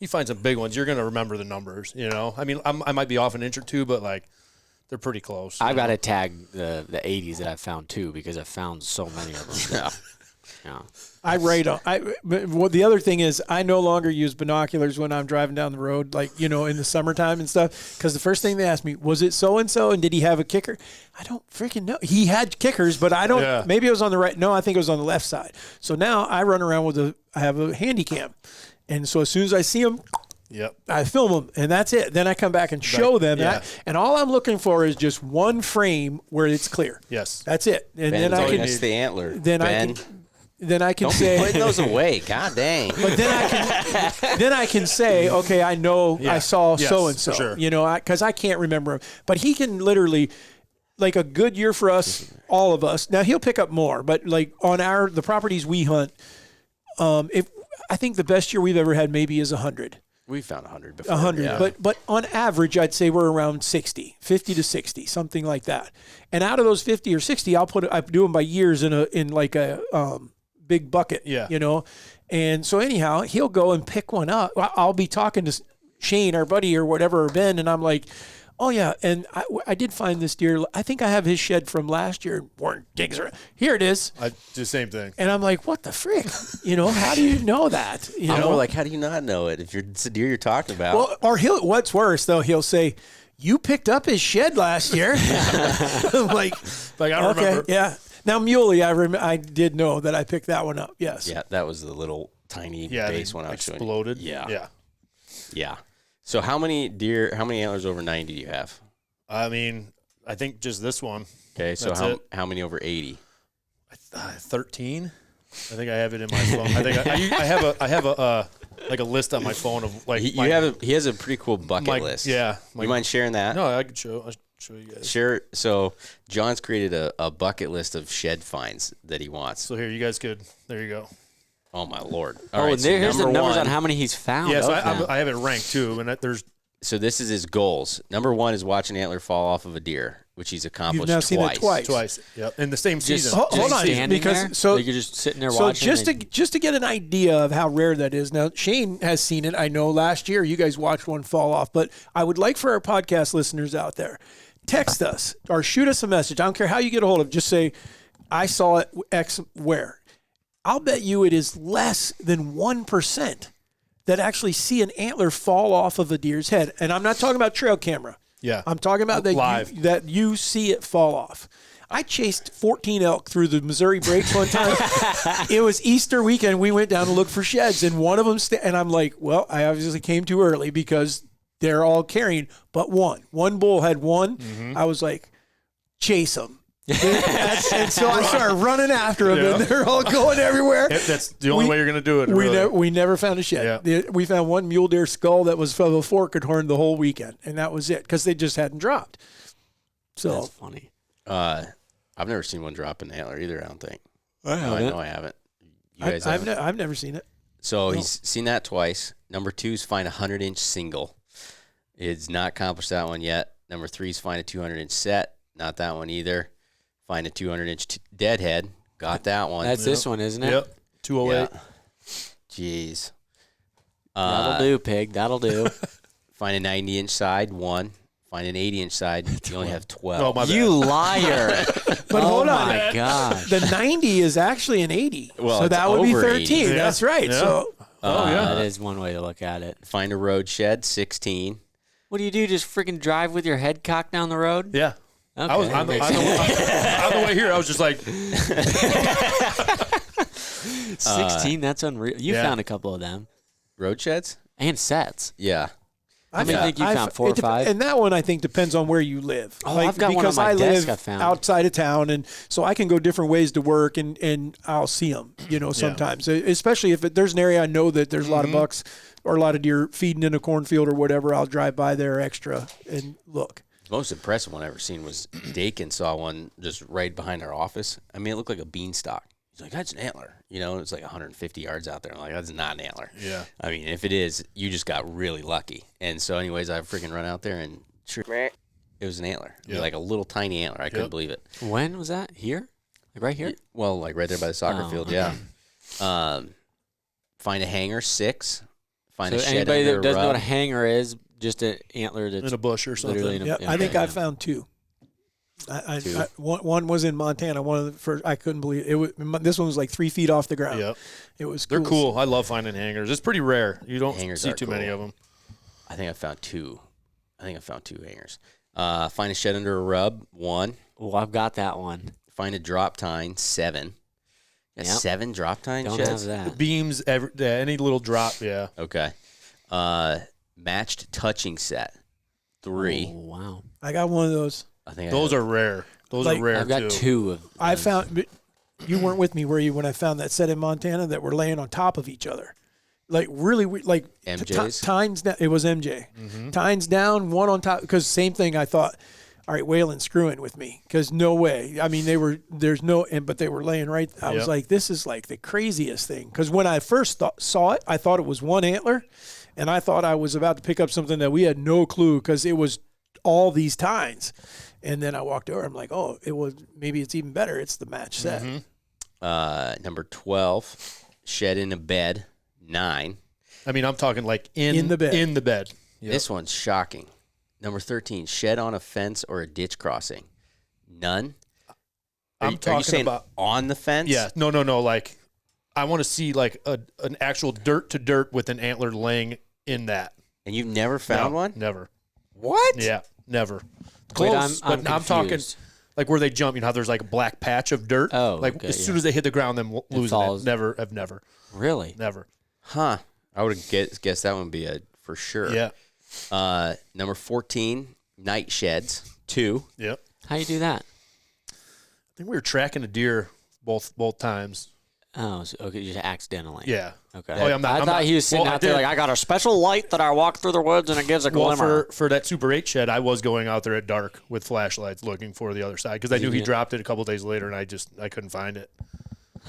some big ones, you're going to remember the numbers, you know? I mean, I might be off an inch or two, but, like, they're pretty close. I've got to tag the 80s that I've found, too, because I've found so many of them. Yeah. I rate on. Well, the other thing is, I no longer use binoculars when I'm driving down the road, like, you know, in the summertime and stuff. Because the first thing they asked me, was it so and so, and did he have a kicker? I don't freaking know. He had kickers, but I don't. Yeah. Maybe it was on the right. No, I think it was on the left side. So now I run around with I have a handy cam, and so as soon as I see them, Yep. I film them, and that's it. Then I come back and show them yeah. that, and all I'm looking for is just one frame where it's clear. Yes. That's it. And Ben, then I can. that's the antler. Then Ben, I can don't say. be putting those away. God dang. But then I can say, okay, I know I saw Yes, so and so, for sure. you know, because I can't remember him. But he can literally, like a good year for us, all of us. Now he'll pick up more, but like on the properties we hunt, I think the best year we've ever had maybe is 100. We found 100 before. 100, yeah. but on average, I'd say we're around 50 to 60, something like that. And out of those 50 or 60, I do them by years in like a big bucket, you know. And so anyhow, he'll go and pick one up. I'll be talking to Shane, our buddy, or whatever, or Ben, and I'm like, oh yeah, and I did find this deer. I think I have his shed from last year. Warren digs around. Here it is. I do the same thing. And I'm like, what the frick? You know, how do you know that? You I'm know, more like, how do you not know it if it's a deer you're talking about? well, or what's worse though, he'll say, you picked up his shed last year. I'm like I remember. yeah. Now Muley, I did know that I picked that one up. Yes. yeah, that was the little tiny base one I was showing you. Exploded. Yeah. Yeah. So how many antlers over 90 do you have? I mean, I think just this one. Okay, so That's it. how many over 80? 13. I think I have it in my phone. I think I have a like a list on my phone of like He has a pretty cool bucket list. Yeah. You mind sharing that? No, I could show. I'll show you guys. Sure. So John's created a bucket list of shed finds that he wants. So here, you guys could. There you go. Oh my Lord! And here's the numbers on how many he's found. Yeah, so of them. I have it ranked too, and there's. So this is his goals. Number 1 is watch an antler fall off of a deer, which he's accomplished You've now seen it twice. Twice. Yep. In the same season. Hold on, standing because there? so Like you're just sitting there so watching. just to get an idea of how rare that is. Now Shane has seen it. I know last year you guys watched one fall off, but I would like for our podcast listeners out there, text us or shoot us a message. I don't care how you get a hold of it. Just say, I saw it X where. I'll bet you it is less than 1% that actually see an antler fall off of a deer's head. And I'm not talking about trail camera. Yeah. I'm talking about that live. that you see it fall off. I chased 14 elk through the Missouri Breaks one time. It was Easter weekend. We went down to look for sheds, and one of them, and I'm like, well, I obviously came too early because they're all carrying, but one bull had one. I was like, chase them. And so I started running after them, and they're all going everywhere. That's the only way you're going to do it. We never found a shed. Yeah. We found one mule deer skull that was from a forked horn the whole weekend, and that was it because they just hadn't dropped. So That's funny. I've never seen one drop an antler either, I don't think. I No, I haven't. You guys haven't? I've never seen it. So he's seen that twice. Number 2 is find a 100-inch single. It's not accomplished that one yet. Number 3 is find a 200-inch set. Not that one either. Find a 200-inch deadhead. Got that one. That's this one, isn't it? Yep. 208. Yeah. Jeez. That'll do, pig. That'll do. Find a 90-inch side, 1. Find an 80-inch side, you only have 12. Oh, my bad. You liar. But hold on. My gosh. The 90 is actually an 80. Well, so it's that would be over 13. 80. Yeah. That's right. Yeah. So That is one way to look at it. Find a road shed, 16. What do? Just freaking drive with your head cocked down the road? Yeah. Okay, I was on the way here. I was just like, 16, that's unreal. You yeah. found a couple of them. Road sheds? And sets. Yeah. I think you found 4 or 5. And that one, I think, depends on where you live. Oh, I've got one on my desk I found. outside of town, and so I can go different ways to work, and I'll see them, sometimes. Especially if there's an area I know that there's a lot of bucks or a lot of deer feeding in a cornfield or whatever, I'll drive by there extra and look. The most impressive one I ever seen was Dakin saw one just right behind our office. I mean, it looked like a beanstalk. He's like, that's an antler. It's like 150 yards out there. I'm like, that's not an antler. Yeah. I mean, if it is, you just got really lucky. And so anyways, I freaking run out there and it was an antler. It was like a little tiny antler. I couldn't believe it. When was that? Here? Like right here? Well, like right there by the soccer field, yeah. Find a hanger, 6. Find a shed anybody under that a doesn't know what a rub. hanger is, just an antler that's in a bush or something. literally in a, Yeah, I think I found 2. One was in Montana. One of the first, I couldn't believe it. This one was like 3 feet off the ground. Yep. It was. They're cool. I love finding hangers. It's pretty rare. You don't Hangers see are too cool. many of them. I think I found 2. Hangers. Find a shed under a rub, 1. Oh, I've got that one. Find a drop tine, 7. Yep. 7 drop tine Don't sheds? have that. Beams, any little drop, yeah. Okay. Matched touching set, 3. Oh, wow. I got one of those. I think Those are rare. Those Like, are rare, I've got too. 2 of I found. But you weren't with me, were you, when I found that set in Montana that were laying on top of each other, like really, like MJs? tines down. It was MJ. Tines down, one on top. Because same thing. I thought, all right, Waylon screwing with me because no way. I mean, but they were laying right. I was like, this is like the craziest thing. Because when I first saw it, I thought it was one antler, and I thought I was about to pick up something that we had no clue because it was all these tines. And then I walked over. I'm like, oh, maybe it's even better. It's the match set. number 12, shed in a bed, 9. I mean, I'm talking like in the bed. In the bed. Yep. This one's shocking. Number 13, shed on a fence or a ditch crossing, none. I'm are you talking saying about on the fence? Yeah, no. Like, I want to see like an actual dirt to dirt with an antler laying in that. And you've never found No, one? Never. What? Yeah, never. Wait, Close, but I'm talking confused. like where they jump. You know how there's like a black patch of dirt. Oh, like okay, as soon as they hit the ground, them losing falls. it. Never. I've never. Really? Never. Huh. I would have guessed that one would be a for sure. Yeah. Number 14, night sheds, 2. Yep. How you do that? I think we were tracking a deer both times. Oh, so, okay, just accidentally. Yeah. Okay. Oh, yeah, I'm not- I I'm thought not- he was sitting well, I out there did. like, I got a special light that I walk through the woods and it gives a Well, glimmer. for that Super 8 shed, I was going out there at dark with flashlights looking for the other side because I knew he dropped it a couple days later, and I couldn't find it.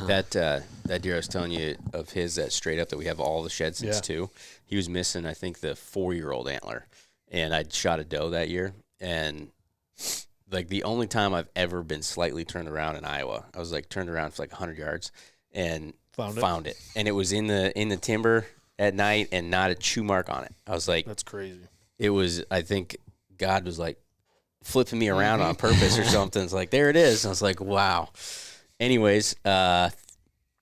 That deer I was telling you of his that straight up that we have all the sheds since Yeah. 2. He was missing, I think, the 4-year-old antler, and I'd shot a doe that year, and like the only time I've ever been slightly turned around in Iowa, I was like turned around for like 100 yards and found it, and it was in the timber at night and not a chew mark on it. I was like, That's crazy. it was. I think God was like flipping me around on purpose or something. It's like, there it is. I was like, wow. Anyways,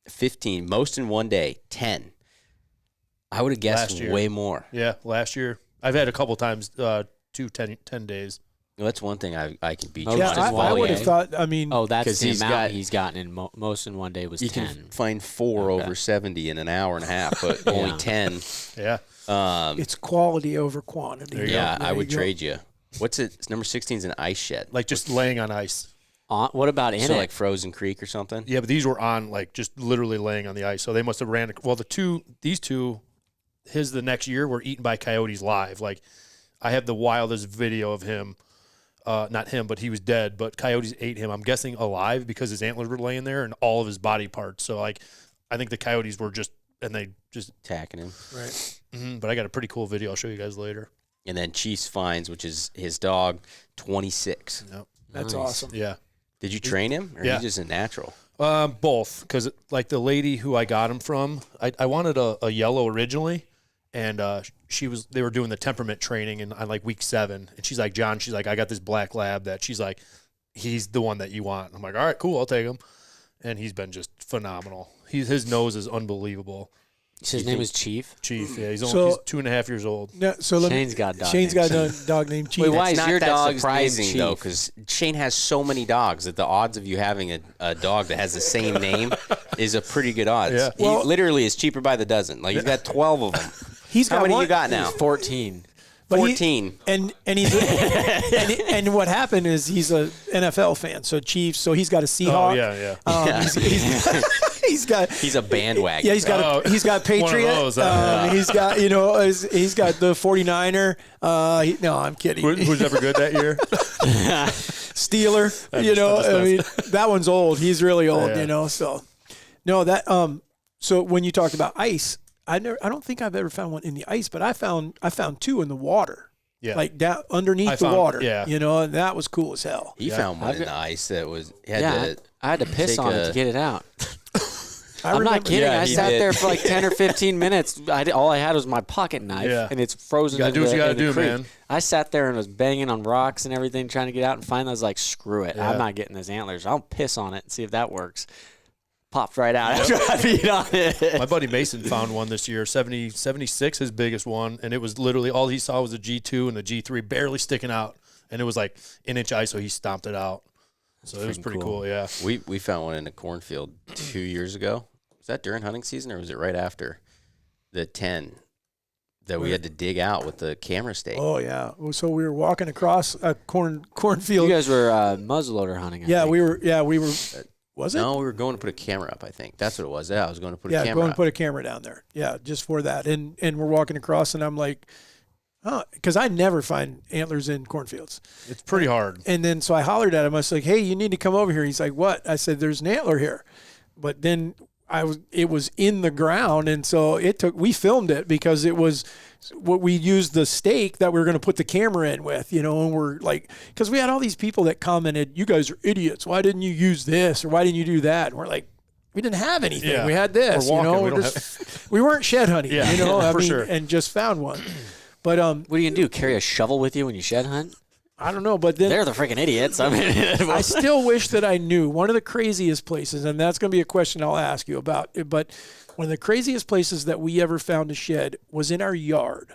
15, most in one day, 10. I would have guessed Last year. way more. Yeah, last year. I've had a couple times 10 days. Well, that's one thing I can beat Oh, you Yeah, on. just is I would volume. have thought. I mean, Oh, that's 'Cause the he's amount got- he's gotten in most in one day was You 10. can find 4 Okay. over 70 in an hour and a half, but only Yeah. 10. Yeah. it's quality over quantity. There you Yeah, There I you would go. trade you. What's it? It's number 16 is an ice shed. Like just laying on ice. What about in So it? like Frozen Creek or something? Yeah, but these were on like just literally laying on the ice. So they must have ran. Well, these two, the next year were eaten by coyotes live. Like I have the wildest video of him. Not him, but he was dead. But coyotes ate him. I'm guessing alive because his antlers were laying there and all of his body parts. So like, I think the coyotes were they just. Attacking him. Right. But I got a pretty cool video. I'll show you guys later. And then Chiefs Finds, which is his dog, 26. Yep. That's Nice. awesome. Yeah. Did you train him, or Yeah. he just a natural? Both, because like the lady who I got him from, I wanted a yellow originally, and they were doing the temperament training on like week 7, and she's like, John, she's like, I got this black lab that she's like, he's the one that you want. I'm like, all right, cool, I'll take him, and he's been just phenomenal. His nose is unbelievable. His name is Chief. Chief, yeah, he's So- he's 2.5 years old. No, so let me- Shane's got a dog Shane's named got a dog named Chief. Wait, why It's is not your that dog's surprising named though, Chief? because Shane has so many dogs that the odds of you having a dog that has the same name is a pretty good odds. Yeah. He Well- literally is cheaper by the dozen. Like he's got 12 of them. He's got How many one, you got now? 14. but he- 14. and he's and what happened is he's a NFL fan. So Chiefs. So he's got a Seahawk. Oh yeah. Yeah. He's got. He's a bandwagon. Yeah, he's got Oh, he's got Patriot. one of those, yeah. He's got he's got the 49er. No, I'm kidding. Who's ever good that year? Steeler. I mean that one's old. He's really old. Yeah. So no that So when you talked about ice, I don't think I've ever found one in the ice, but I found 2 in the water. Yeah. Like down underneath the found- water. yeah. And that was cool as hell. He found one in the ice that was Yeah, I had to piss take on it a- to get it out. I I'm remember- not kidding. Yeah, I he sat did. there for like 10 or 15 minutes. All I had was my pocket knife, Yeah. and it's frozen. You gotta do what you gotta do, creek. man. I sat there and was banging on rocks and everything, trying to get out, and finally I was like, screw it. Yeah. I'm not getting those antlers. I'll piss on it and see if that works. Popped right out after I beat on it. My buddy Mason found one this year, 76, his biggest one, and it was literally all he saw was a G2 and a G3 barely sticking out, and it was like an inch ice, so he stomped it out. So it was freaking pretty cool. cool, yeah. We found one in a cornfield 2 years ago. Was that during hunting season or was it right after? The 10 that we had to dig out with the camera stake. Oh yeah. So we were walking across a cornfield. You guys were muzzleloader hunting. I yeah, think. we were. Was it? No, we were going to put a camera up, I think. That's what it was. Yeah, I was going to put a Yeah, camera go and up. put a camera down there. Yeah, just for that. And we're walking across, and I'm like, oh, because I never find antlers in cornfields. It's pretty hard. And then so I hollered at him. I was like, hey, you need to come over here. He's like, what? I said, there's an antler here. But then it was in the ground, and so we filmed it because it was what we used the stake that we were going to put the camera in with, and we're like, because we had all these people that commented, you guys are idiots. Why didn't you use this or why didn't you do that? And we're like, we didn't have anything. Yeah. We had this, We're walking. We We're don't we weren't shed hunting, Yeah, I for mean, sure. and just found one. But What are you gonna do? Carry a shovel with you when you shed hunt? I don't know. But then They're the freaking idiots. I mean, I still wish that I knew one of the craziest places, and that's going to be a question I'll ask you about. But one of the craziest places that we ever found a shed was in our yard.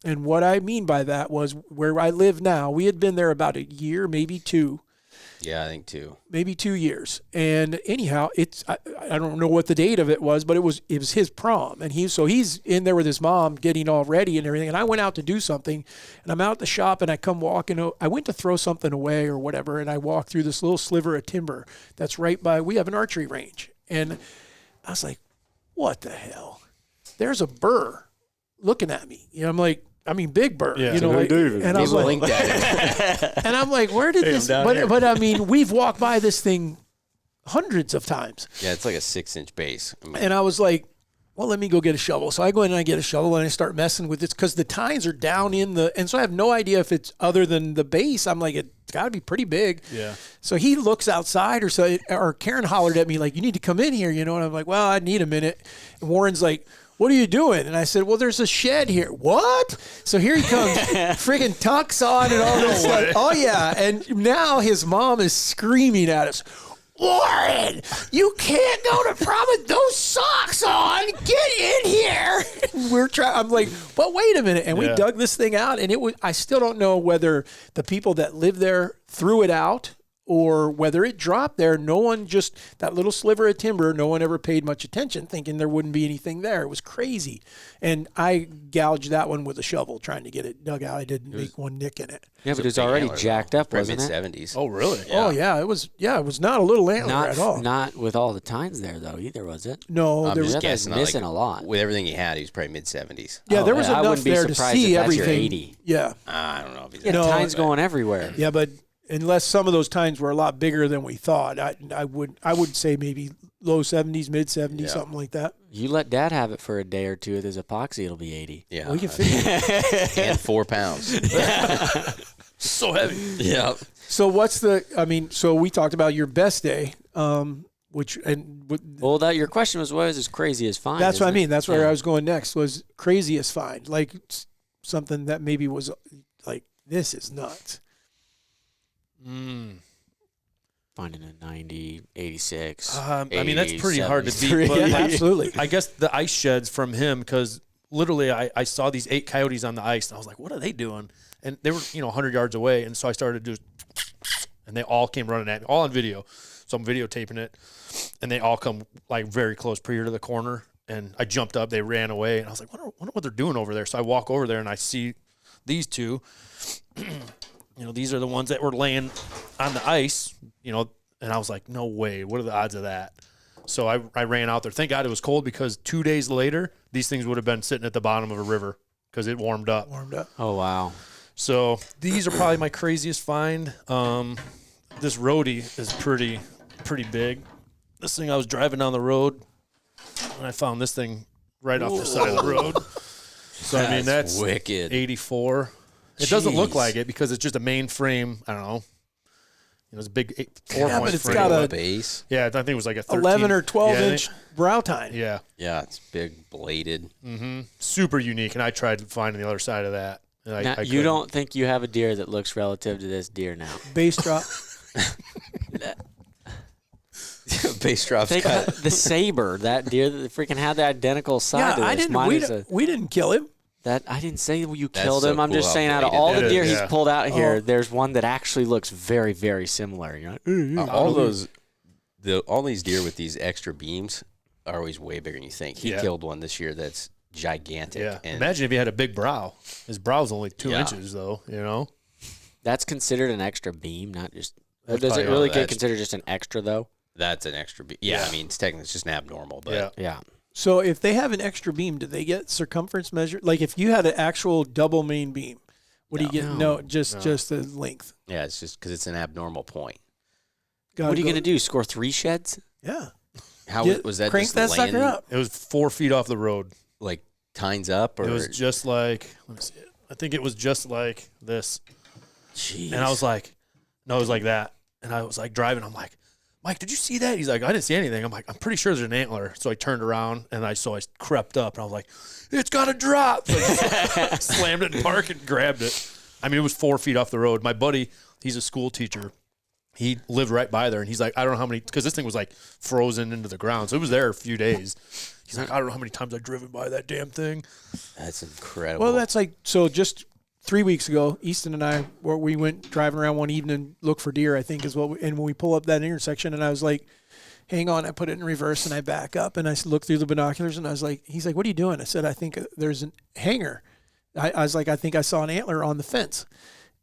And what I mean by that was where I live now. We had been there about a year, maybe 2. Yeah, I think too. Maybe 2 years. And anyhow, I don't know what the date of it was, but it was his prom. And he's in there with his mom getting all ready and everything. And I went out to do something, and I'm out at the shop, and I come walking. I went to throw something away or whatever, and I walk through this little sliver of timber that's right by, we have an archery range. And I was like, what the hell? There's a burr looking at me. I'm like, big burr. Yeah. And I was like, Linked at it. and I'm like, where did Hey, I'm this? down here. But I mean, we've walked by this thing hundreds of times, Yeah, it's like a 6-inch base. I mean, and I was like, well, let me go get a shovel. So I go in and I get a shovel and I start messing with this because the tines are down in and so I have no idea if it's other than the base. I'm like, it's got to be pretty big. Yeah. So he looks outside, or Karen hollered at me like, you need to come in here, And I'm like, well, I need a minute. And Warren's like, what are you doing? And I said, well, there's a shed here. What? So here he comes, friggin' tux on and all this stuff. Oh, yeah. And now his mom is screaming at us. Lauren, you can't go to prom with those socks on. Get in here. And we're trying. I'm like, but wait a minute. And we dug this thing out, and it was. I still don't know whether the people that live there threw it out or whether it dropped there. No one just, that little sliver of timber, no one ever paid much attention, thinking there wouldn't be anything there. It was crazy. And I gouged that one with a shovel trying to get it dug out. I didn't make one nick in it. Yeah, but it was already jacked up, wasn't it? Mid-70s. Oh, really? Yeah. Oh, yeah. It was not a little antler at all. Not with all the tines there, though, either, was it? No, there was. That guy's missing a lot. With everything he had, he was probably mid-70s. Yeah, there was I enough wouldn't be there to surprised see if that's your everything. 80. Yeah. I don't know if he's Yeah, tines going everywhere. Yeah, but unless some of those tines were a lot bigger than we thought, I would say maybe low 70s, mid 70s, something like that. You let Dad have it for a day or two with his epoxy, it'll be 80. Yeah. We can figure. And 4 pounds. So heavy. Yeah. So so we talked about your best day, Well, your question was, what is his craziest find? that's what I mean. That's where Yeah. I was going next, was craziest find. Like something that maybe was like, this is nuts. Finding a 90, 86. I mean, that's pretty hard to 73. beat. But Yeah, absolutely. I guess the ice sheds from him, because literally I saw these 8 coyotes on the ice, and I was like, what are they doing? And they were, 100 yards away, and so I started to do, and they all came running at me, all on video. So I'm videotaping it, and they all come like very close, pretty to the corner, and I jumped up, they ran away, and I was like, wonder what they're doing over there. So I walk over there, and I see these two. These are the ones that were laying on the ice, and I was like, no way. What are the odds of that? So I ran out there. Thank God it was cold, because 2 days later, these things would have been sitting at the bottom of a river because it warmed up. Oh, wow. So these are probably my craziest find. This roadie is pretty big. This thing, I was driving down the road, and I found this thing right off the side of the road. So, I mean, that's wicked. 84. It doesn't look Jeez. like it because it's just a main frame. I don't know. It's a big 4-point Yeah, but it's frame. got a base. Yeah, I think it was like a 13, 11 or 12 yeah, inch brow tine. Yeah. Yeah, it's big bladed. Super unique, and I tried finding the other side of that. And Now, I you couldn't. don't think you have a deer that looks relative to this deer now? Base drop. Base drops. Think about the saber, that deer that freaking had the identical side to Yeah, this. we didn't kill him. I didn't say you That's killed so him. I'm cool just how saying, out of bladed all that the deer is. he's Yeah. pulled out here, there's one that actually looks very, very similar. You're like, All these deer with these extra beams are always way bigger than you think. He killed one this year that's gigantic. Yeah. And Imagine if he had a big brow. His brow's only 2 Yeah. inches, though, that's considered an extra beam, not just. Or That's does it probably- really no, get that's- considered just an extra, though? that's an extra beam. Yeah, Yeah. I mean, it's technically it's just an abnormal, but Yeah. Yeah. So if they have an extra beam, do they get circumference measured? Like if you had an actual double main beam, what do you get? No, just the length. yeah, it's just because it's an abnormal point. Gotta What are you go- going to do? Score 3 sheds? Yeah. How Get- was that? Crank just that laying, sucker up. It was 4 feet off the road. like tines up, or It was just like, let me see it. I think it was just like this. Jeez. And I was like, no, it was like that. And I was like driving. I'm like, Mike, did you see that? He's like, I didn't see anything. I'm like, I'm pretty sure there's an antler. So I turned around and I crept up and I was like, it's got to drop. So I just slammed it in park and grabbed it. I mean, it was 4 feet off the road. My buddy, he's a school teacher. He lived right by there. And he's like, I don't know how many, because this thing was like frozen into the ground. So it was there a few days. He's like, I don't know how many times I've driven by that damn thing. That's incredible. Well, that's like, so just 3 weeks ago, Easton and I, we went driving around one evening, look for deer, I think is what and when we pull up that intersection, and I was like, hang on, I put it in reverse and I back up and I look through the binoculars and I was like, he's like, what are you doing? I said, I think there's an hanger. I was like, I think I saw an antler on the fence.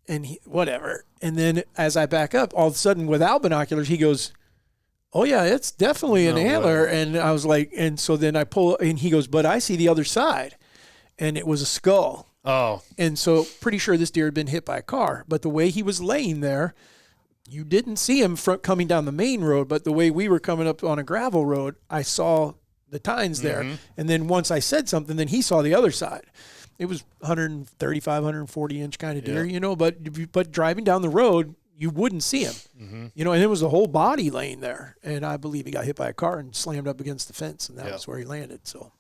And he, whatever. And then as I back up, all of a sudden without binoculars, he goes, oh yeah, it's definitely an antler. And I was like, and so then I pull, and he goes, but I see the other side. And it was a skull. Oh, And so pretty sure this deer had been hit by a car. But the way he was laying there, you didn't see him coming down the main road, but the way we were coming up on a gravel road, I saw the tines there. And then once I said something, then he saw the other side. It was 135, 140 inch kind of deer, but driving down the road, you wouldn't see him, and it was a whole body laying there. And I believe he got hit by a car and slammed up against the fence, and that was where he landed. So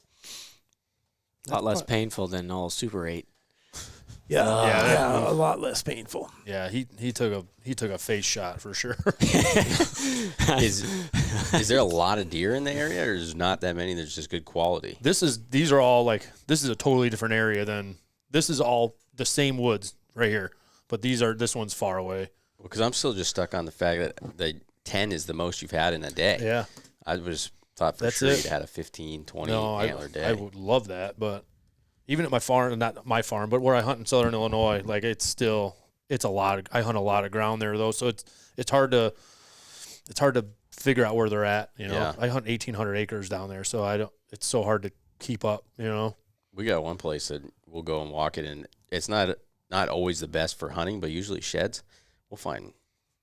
A lot less painful than all Super 8. Yeah, a lot less painful. Yeah, he took a face shot for sure. Is there a lot of deer in the area, or is not that many? There's just good quality. These are all like, this is a totally different area than, this is all the same woods right here, but this one's far away. Because I'm still just stuck on the fact that the 10 is the most you've had in a day. Yeah, I thought for sure you'd had a 15, 20 antler day. I would love that, but even at my farm, not my farm, but where I hunt in Southern Illinois, like it's a lot. I hunt a lot of ground there though, so it's hard to figure out where they're at. You know, Yeah. I hunt 1,800 acres down there, so it's so hard to keep up. You know, We got one place that we'll go and walk it, and it's not always the best for hunting, but usually sheds, we'll find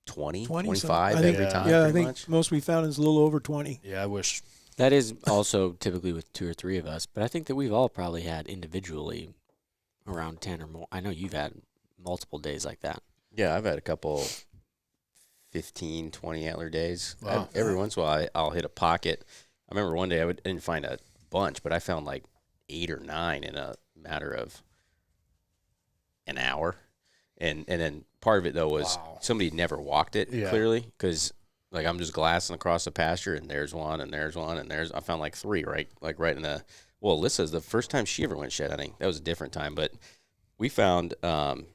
20 25 every time. Yeah, I pretty think much. most we found is a little over 20. yeah, I wish. That is also typically with 2 or 3 of us, but I think that we've all probably had individually around 10 or more. I know you've had multiple days like that. Yeah, I've had a couple 15, 20 antler days. Wow. Every once in a while, I'll hit a pocket. I remember one day I didn't find a bunch, but I found like 8 or 9 in a matter of an hour. And then part of it, though, was somebody never walked it clearly, because like I'm just glassing across the pasture, and there's one, and there's one, and I found like 3 right in the. Well, Alyssa's the first time she ever went shed hunting. That was a different time, but we found 10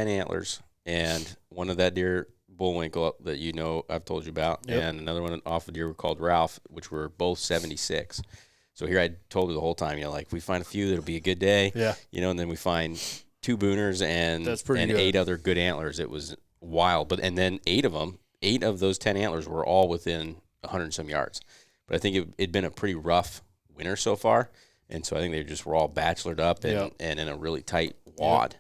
antlers, and one of that deer bullwinkle that I've told you about, and another one off a deer called Ralph, which were both 76. So here I told her the whole time, like if we find a few, that'll be a good day. Yeah. And then we find 2 booners and good. 8 other good antlers. It was wild, and then 8 of those 10 antlers were all within 100 and some yards. But I think it'd been a pretty rough winter so far, and so I think they just were all bachelored up and in a really tight wad.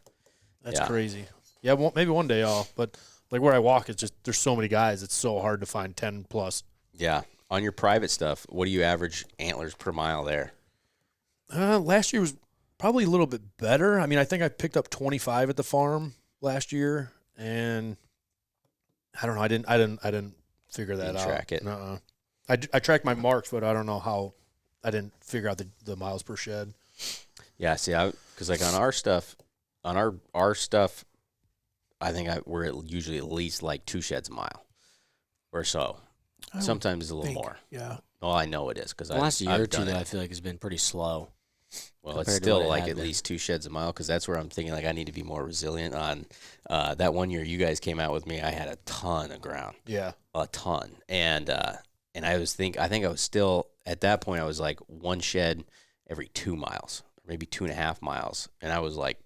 That's crazy. Yeah, maybe one day but like where I walk, it's just there's so many guys. It's so hard to find 10 plus. Yeah. On your private stuff, what do you average antlers per mile there? Last year was probably a little bit better. I mean, I think I picked up 25 at the farm last year, and I don't know. I didn't figure that out. Track it. Nuh-uh. I tracked my marks, but I don't know how. I didn't figure out the miles per shed. Yeah. See, because like on our stuff, I think we're usually at least like 2 sheds a mile or so. Sometimes a little more. Yeah. Well, I know it is because The last year I've or two, done though, it. I feel like has been pretty slow. Well, it's compared to still what it like had at been. least 2 sheds a mile, because that's where I'm thinking like I need to be more resilient on. That one year you guys came out with me, I had a ton of ground, Yeah. a ton, and I think I was still at that point I was like 1 shed every 2 miles, or maybe 2.5 miles, and I was like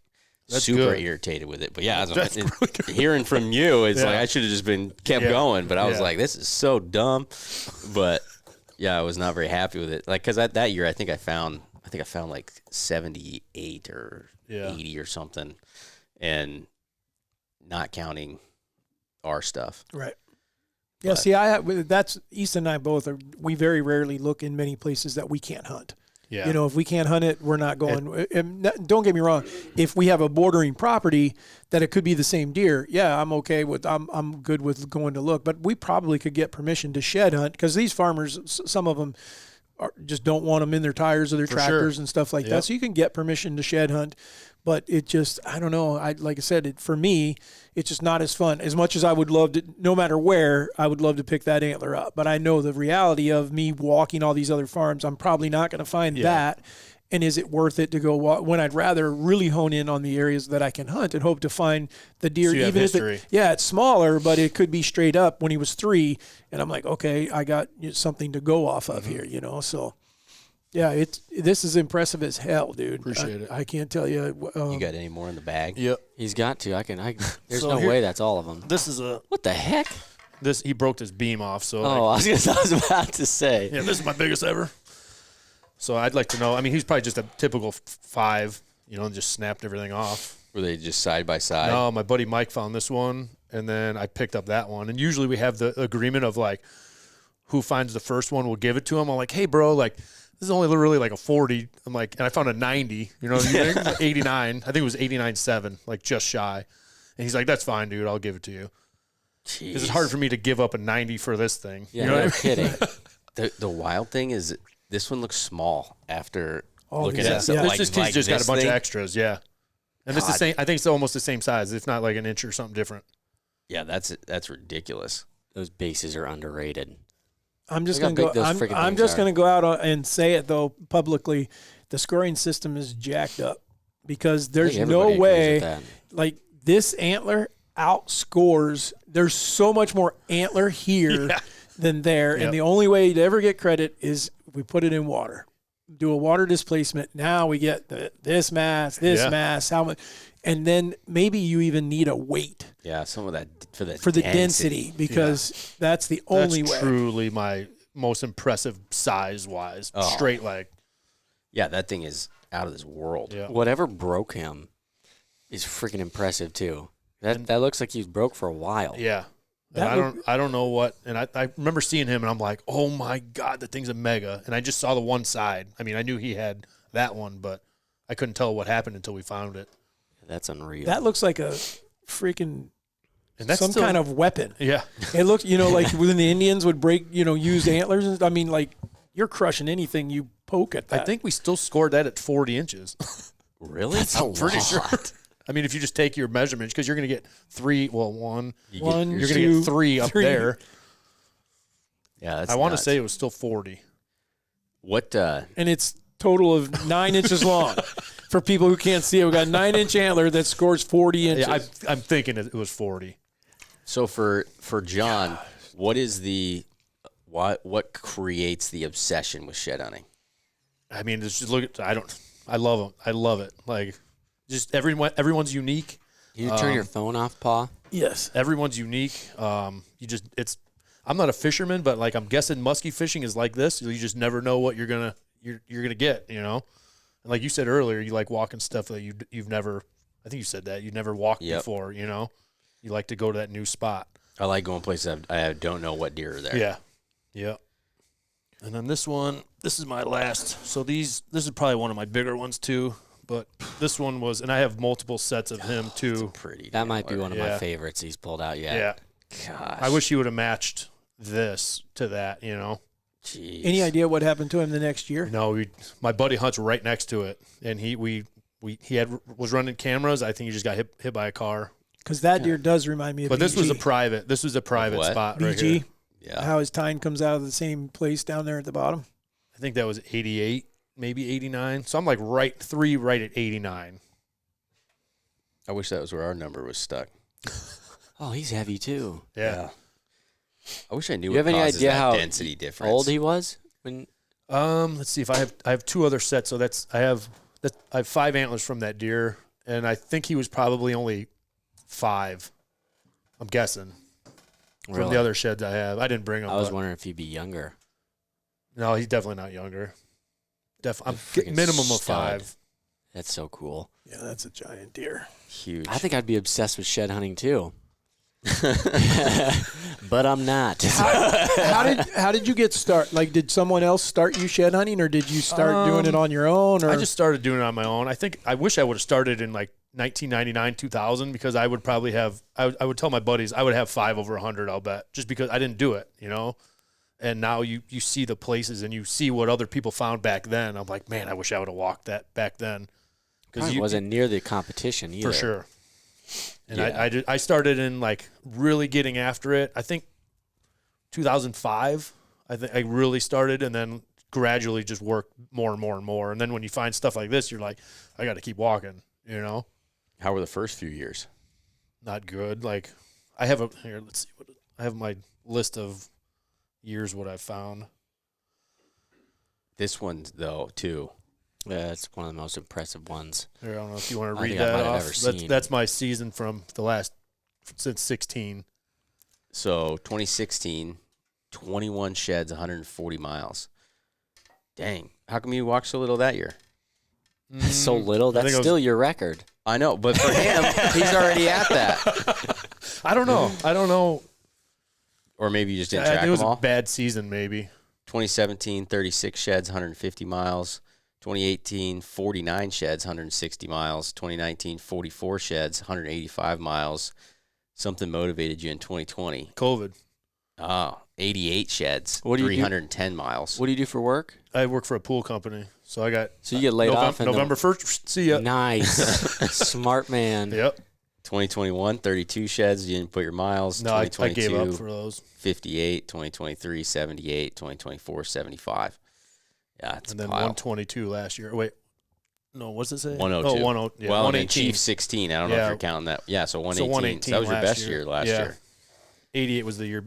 That's super good. irritated with it. But yeah, That's really good. hearing from you, it's Yeah. like I should have just been kept going. But I was like, this is so dumb. But yeah, I was not very happy with it. Like, because that year, I think I found like 78 or 80 or something, and not counting our stuff. Right. Yeah. See, that's Easton and I both we very rarely look in many places that we can't hunt. Yeah. If we can't hunt it, we're not going. And don't get me wrong. If we have a bordering property that it could be the same deer, yeah, I'm okay with. I'm good with going to look. But we probably could get permission to shed hunt, because these farmers, some of them, just don't want them in their tires or their tractors and stuff like that. So you can get permission to shed hunt. But it just, I don't know. Like I said, for me, it's just not as fun. As much as I would love to, no matter where, I would love to pick that antler up. But I know the reality of me walking all these other farms, I'm probably not going to find that. And is it worth it to go when I'd rather really hone in on the areas that I can hunt and hope to find the deer, So you have even if history. it's smaller, but it could be straight up when he was 3. And I'm like, okay, I got something to go off of here, So. Yeah, this is impressive as hell, dude. Appreciate it. I can't tell you. You got any more in the bag? Yep. He's got to. There's So no here- way that's all of them. This is What the heck? he broke his beam off. So Oh, I was about to say. yeah, this is my biggest ever. So I'd like to know. I mean, he's probably just a typical 5, and just snapped everything off. Were they just side by side? No, my buddy Mike found this one, and then I picked up that one. And usually we have the agreement of like, who finds the first one, we'll give it to him. I'm like, hey, bro, like, this is only really like a 40. I'm like, and I found a 90, 89. I think it was 89.7, like just shy. And he's like, that's fine, dude. I'll give it to you. Because it's hard for me to give up a 90 for this thing. Yeah, You know no what I mean? kidding. The wild thing is this one looks small after looking these- at something yeah. like He's this just got a bunch thing. of extras, yeah. And it's the same. I think it's almost the same size. It's not like an inch or something different. Yeah, that's ridiculous. Those bases are underrated. I'm just Look going to how go. big those friggin' I'm things just are. going to go out and say it though publicly. The scoring system is jacked up because there's think no everybody agrees way with that. like this antler outscores. There's so much more antler here than there, Yep. and the only way to ever get credit is if we put it in water. Do a water displacement. Now we get this mass, how much, and then maybe you even need a weight Yeah, some of that for the density because that's the only That's way. truly my most impressive size-wise. Oh. Straight leg. Yeah, that thing is out of this world. Yeah. Whatever broke him is freaking impressive too. That looks like he's broke for a while. Yeah. And I don't know what. And I remember seeing him, and I'm like, oh my God, that thing's a mega. And I just saw the one side. I mean, I knew he had that one, but I couldn't tell what happened until we found it. That's unreal. That looks like a freaking And that's some still, kind of weapon. Yeah. It looks, like when the Indians would break, use antlers. And I mean, like you're crushing anything you poke at that. I think we still scored that at 40 inches. Really? That's a Pretty sure. lot. I mean, if you just take your measurements, because you're going to get one. You One, your- You're two, going to get three up three. there. yeah, that's I want to nuts. say it was still 40. What and it's total of 9 inches long. For people who can't see it, we got a 9-inch antler that scores 40 inches. Yeah, I'm thinking it was 40. So for John, what is what creates the obsession with shed hunting? I mean, just look at. I love them. I love it. Like, just everyone's unique. You turn your phone off, Pa? yes. Everyone's unique. I'm not a fisherman, but like I'm guessing musky fishing is like this. You just never know what you're gonna get. And like you said earlier, you like walking stuff that you've never. I think you said that you've never walked before. You like to go to that new spot. I like going places I don't know what deer are there. Yeah. Yeah. And then this is my last. So this is probably one of my bigger ones too. But this one was, and I have multiple sets of him too. Pretty. That might be antler. one of my favorites he's pulled out yet. Yeah. Gosh. I wish he would have matched this to that, Jeez. Any idea what happened to him the next year? No, my buddy hunts right next to it, and he was running cameras. I think he just got hit by a car. Because that deer does remind me of But BG. this was a private what? spot right here. BG. Yeah. How his tine comes out of the same place down there at the bottom. I think that was 88, maybe 89. So I'm like right at 89. I wish that was where our number was stuck. Oh, he's heavy too. Yeah. I wish I knew You have what any causes idea that how density difference. old he was when? Let's see if I have two other sets. So I have 5 antlers from that deer, and I think he was probably only 5. I'm guessing from Really? the other sheds I have. I didn't bring them. I was but- wondering if he'd be younger. No, he's definitely not younger. I'm freaking minimum of stud. 5. That's so cool. Yeah, that's a giant deer. Huge. I think I'd be obsessed with shed hunting too. But I'm not. How did you get started? Like, did someone else start you shed hunting, or did you start doing it on your own? Or I just started doing it on my own. I wish I would have started in like 1999, 2000, because I would probably have. I would tell my buddies I would have 5 over 100. I'll bet, just because I didn't do it, And now you see the places and you see what other people found back then. I'm like, man, I wish I would have walked that back then. Because he wasn't near the competition either. For sure. And Yeah. I started in like really getting after it. I think 2005. I think I really started, and then gradually just worked more and more and more. And then when you find stuff like this, you're like, I got to keep walking. How were the first few years? Not good. Like I have let's see I have my list of years what I've found. This one though too. Yeah, it's one of the most impressive ones. Here, I don't know if you want to I read think I that might have off. ever seen. That's my season from since 16. So 2016, 21 sheds, 140 miles. Dang. How come you walked so little that year? So little. That's still your record. I know, but for him, he's already at that. I don't know. Or maybe you just didn't I track think it was them all. a bad season, maybe. 2017, 36 sheds, 150 miles. 2018, 49 sheds, 160 miles. 2019, 44 sheds, 185 miles. Something motivated you in 2020. COVID. Oh, 88 sheds, What do you do? 310 miles. What do you do for work? I work for a pool company, so I got. So you get laid off in November 1st. See ya. Nice, smart man. Yep. 2021, 32 sheds. You didn't put your miles. No, I 2022, gave up for those. 58. 2023, 78. 2024, 75. Yeah, it's And then a pile. 122 last year. Wait. No, what's it say? 102. Oh, 10, yeah, well, and then 118. Chief 16. I don't know if Yeah. you're counting that. Yeah, so 118. 118 that was your last best year last Yeah. year. 88 was the year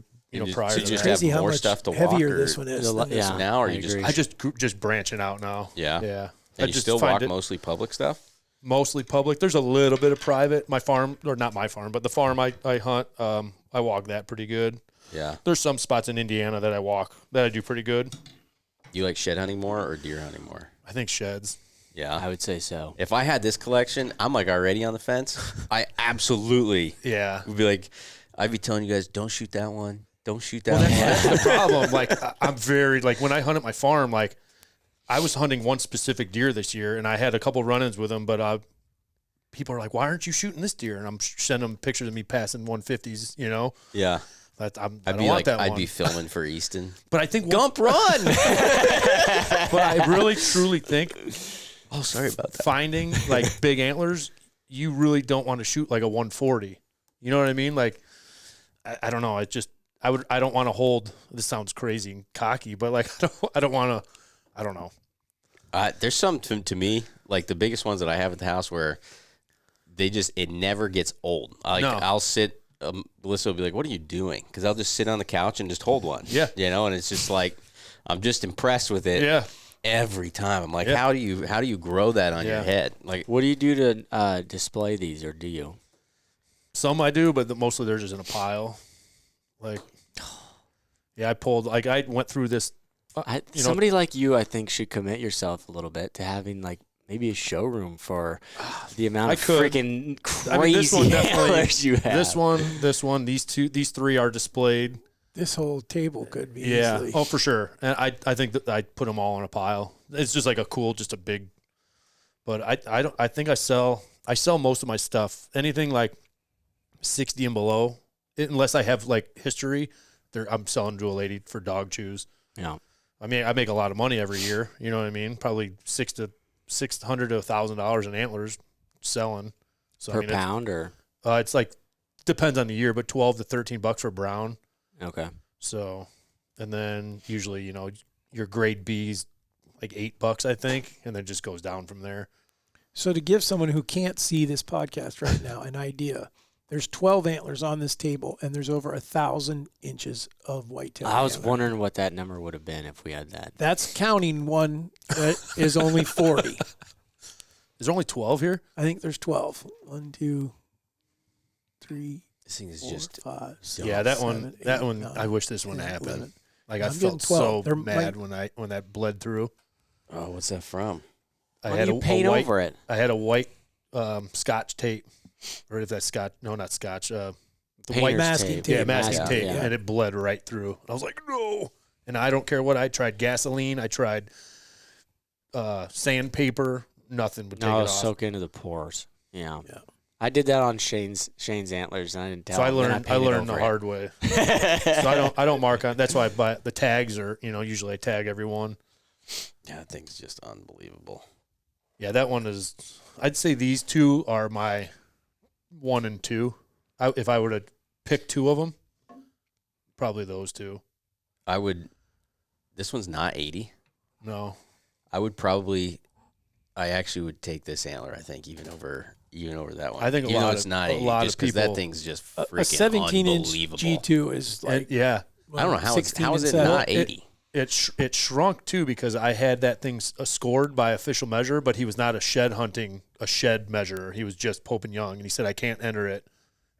prior so to you just that. have Crazy how more much stuff to walk. heavier or this one is. than this Yeah. one. now, or I you just agree. I just branching out now. yeah. Yeah. And I you just still find walk it mostly public stuff. mostly public. There's a little bit of private. My farm, or not my farm, but the farm I hunt, I walk that pretty good. Yeah. There's some spots in Indiana that I walk that I do pretty good. You like shed hunting more or deer hunting more? I think sheds. Yeah. I would say so. If I had this collection, I'm like already on the fence. I absolutely Yeah. would be like, I'd be telling you guys, don't shoot that one. Don't shoot that That's one. the problem. Like I'm very like when I hunt at my farm, like I was hunting one specific deer this year, and I had a couple run-ins with him. But people are like, "Why aren't you shooting this deer?" And I'm sending them pictures of me passing 150s. You know, Yeah. that I I'd don't be want like, that I'd one. be filming for Easton. But I think Gump, run! But I really truly think Oh, sorry about that. finding like big antlers, you really don't want to shoot like a 140. You know what I mean? Like I don't know. I don't want to hold. This sounds crazy and cocky, but like I don't want to. I don't know. There's some to me, like the biggest ones that I have at the house where it never gets old. Like No. I'll sit, Melissa will be like, what are you doing? Because I'll just sit on the couch and just hold one. Yeah. You know, and it's just like, I'm just impressed with it. Yeah. Every time. I'm like, Yeah. how do you grow that on your Yeah. head? Like, What do you do to display these, or do you? Some I do, but mostly they're just in a pile. Like, yeah, I went through this. Somebody like you, I think, should commit yourself a little bit to having like maybe a showroom for the amount I of could. freaking I mean, this one crazy definitely- antlers you have. This one, these three are displayed. This whole table could be Yeah. easily. Oh, for sure. And I think that I put them all in a pile. It's just like just a big. But I think I sell most of my stuff. Anything like 60 and below, unless I have like history, I'm selling to a lady for dog chews. Yeah. I mean, I make a lot of money every year. You know what I mean? Probably $600 to $1,000 in antlers selling. So Per I mean, pound, or it's like depends on the year, but $12 to $13 for brown. okay. So, and then usually your grade B's like $8, I think, and then just goes down from there. So to give someone who can't see this podcast right now an idea, there's 12 antlers on this table, and there's over 1,000 inches of whitetail. I was antler. wondering what that number would have been if we had that. That's counting one that is only 40. Is there only 12 here? I think there's 12. 1, 2, 3, this thing is 4, just 5, 6, Yeah, that 7, one. 8, That one. 9, I wish this one 10, happened. 11. Like I I'm getting felt so 12. They're mad like- when that bled through. oh, what's that from? I Why had do you paint white, over it? I had a white Scotch tape, or if that's Scotch, no, not Scotch. The Painter's white masking tape. tape. yeah, masking Yeah, tape, yeah. and it bled right through. I was like, no. And I don't care what I tried. Gasoline. I tried sandpaper. Nothing would take No, it it'll off. soak into the pores. Yeah. Yeah. I did that on Shane's antlers, and I didn't tell So I him, and learned. I painted learned the over it. hard way. So I don't mark on. That's why I buy the tags are. Usually I tag everyone. Yeah, that thing's just unbelievable. Yeah, that one is. I'd say these two are my 1 and 2. If I were to pick two of them, probably those two. This one's not 80. No, I actually would take this antler, I think, even over that one. I think even though a it's not 80, lot just of because that people. thing's just A freaking 17-inch unbelievable. G2 is like, yeah, I don't know how 16 how is and it 7. not 80? it shrunk too because I had that thing scored by official measure, but he was not a shed measurer. He was just Pope and Young, and he said I can't enter it.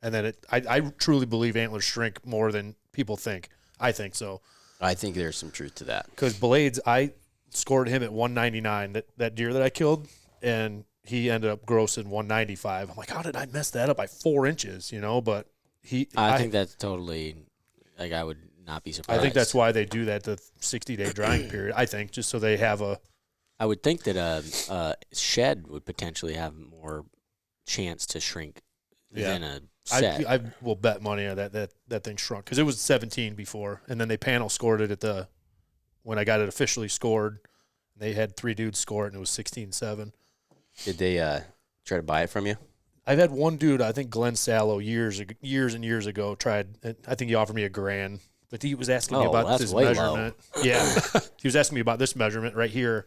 And then I truly believe antlers shrink more than people think. I think so. I think there's some truth to that. Because Blades, I scored him at 199, that deer that I killed, and he ended up grossing 195. I'm like, how did I mess that up by 4 inches? But I think that's totally, like, I would not be surprised. I think that's why they do that, the 60-day drying period. I think just so they have a. I would think that a shed would potentially have more chance to shrink Yeah. than a set. I will bet money on that thing shrunk because it was 17 before, and then they panel scored it when I got it officially scored. They had 3 dudes score it, and it was 16-7. Did they try to buy it from you? I've had one dude, I think Glenn Sallow, years and years ago, tried. I think he offered me $1,000, but he was asking me about this measurement. Yeah, he was asking me about this measurement right here.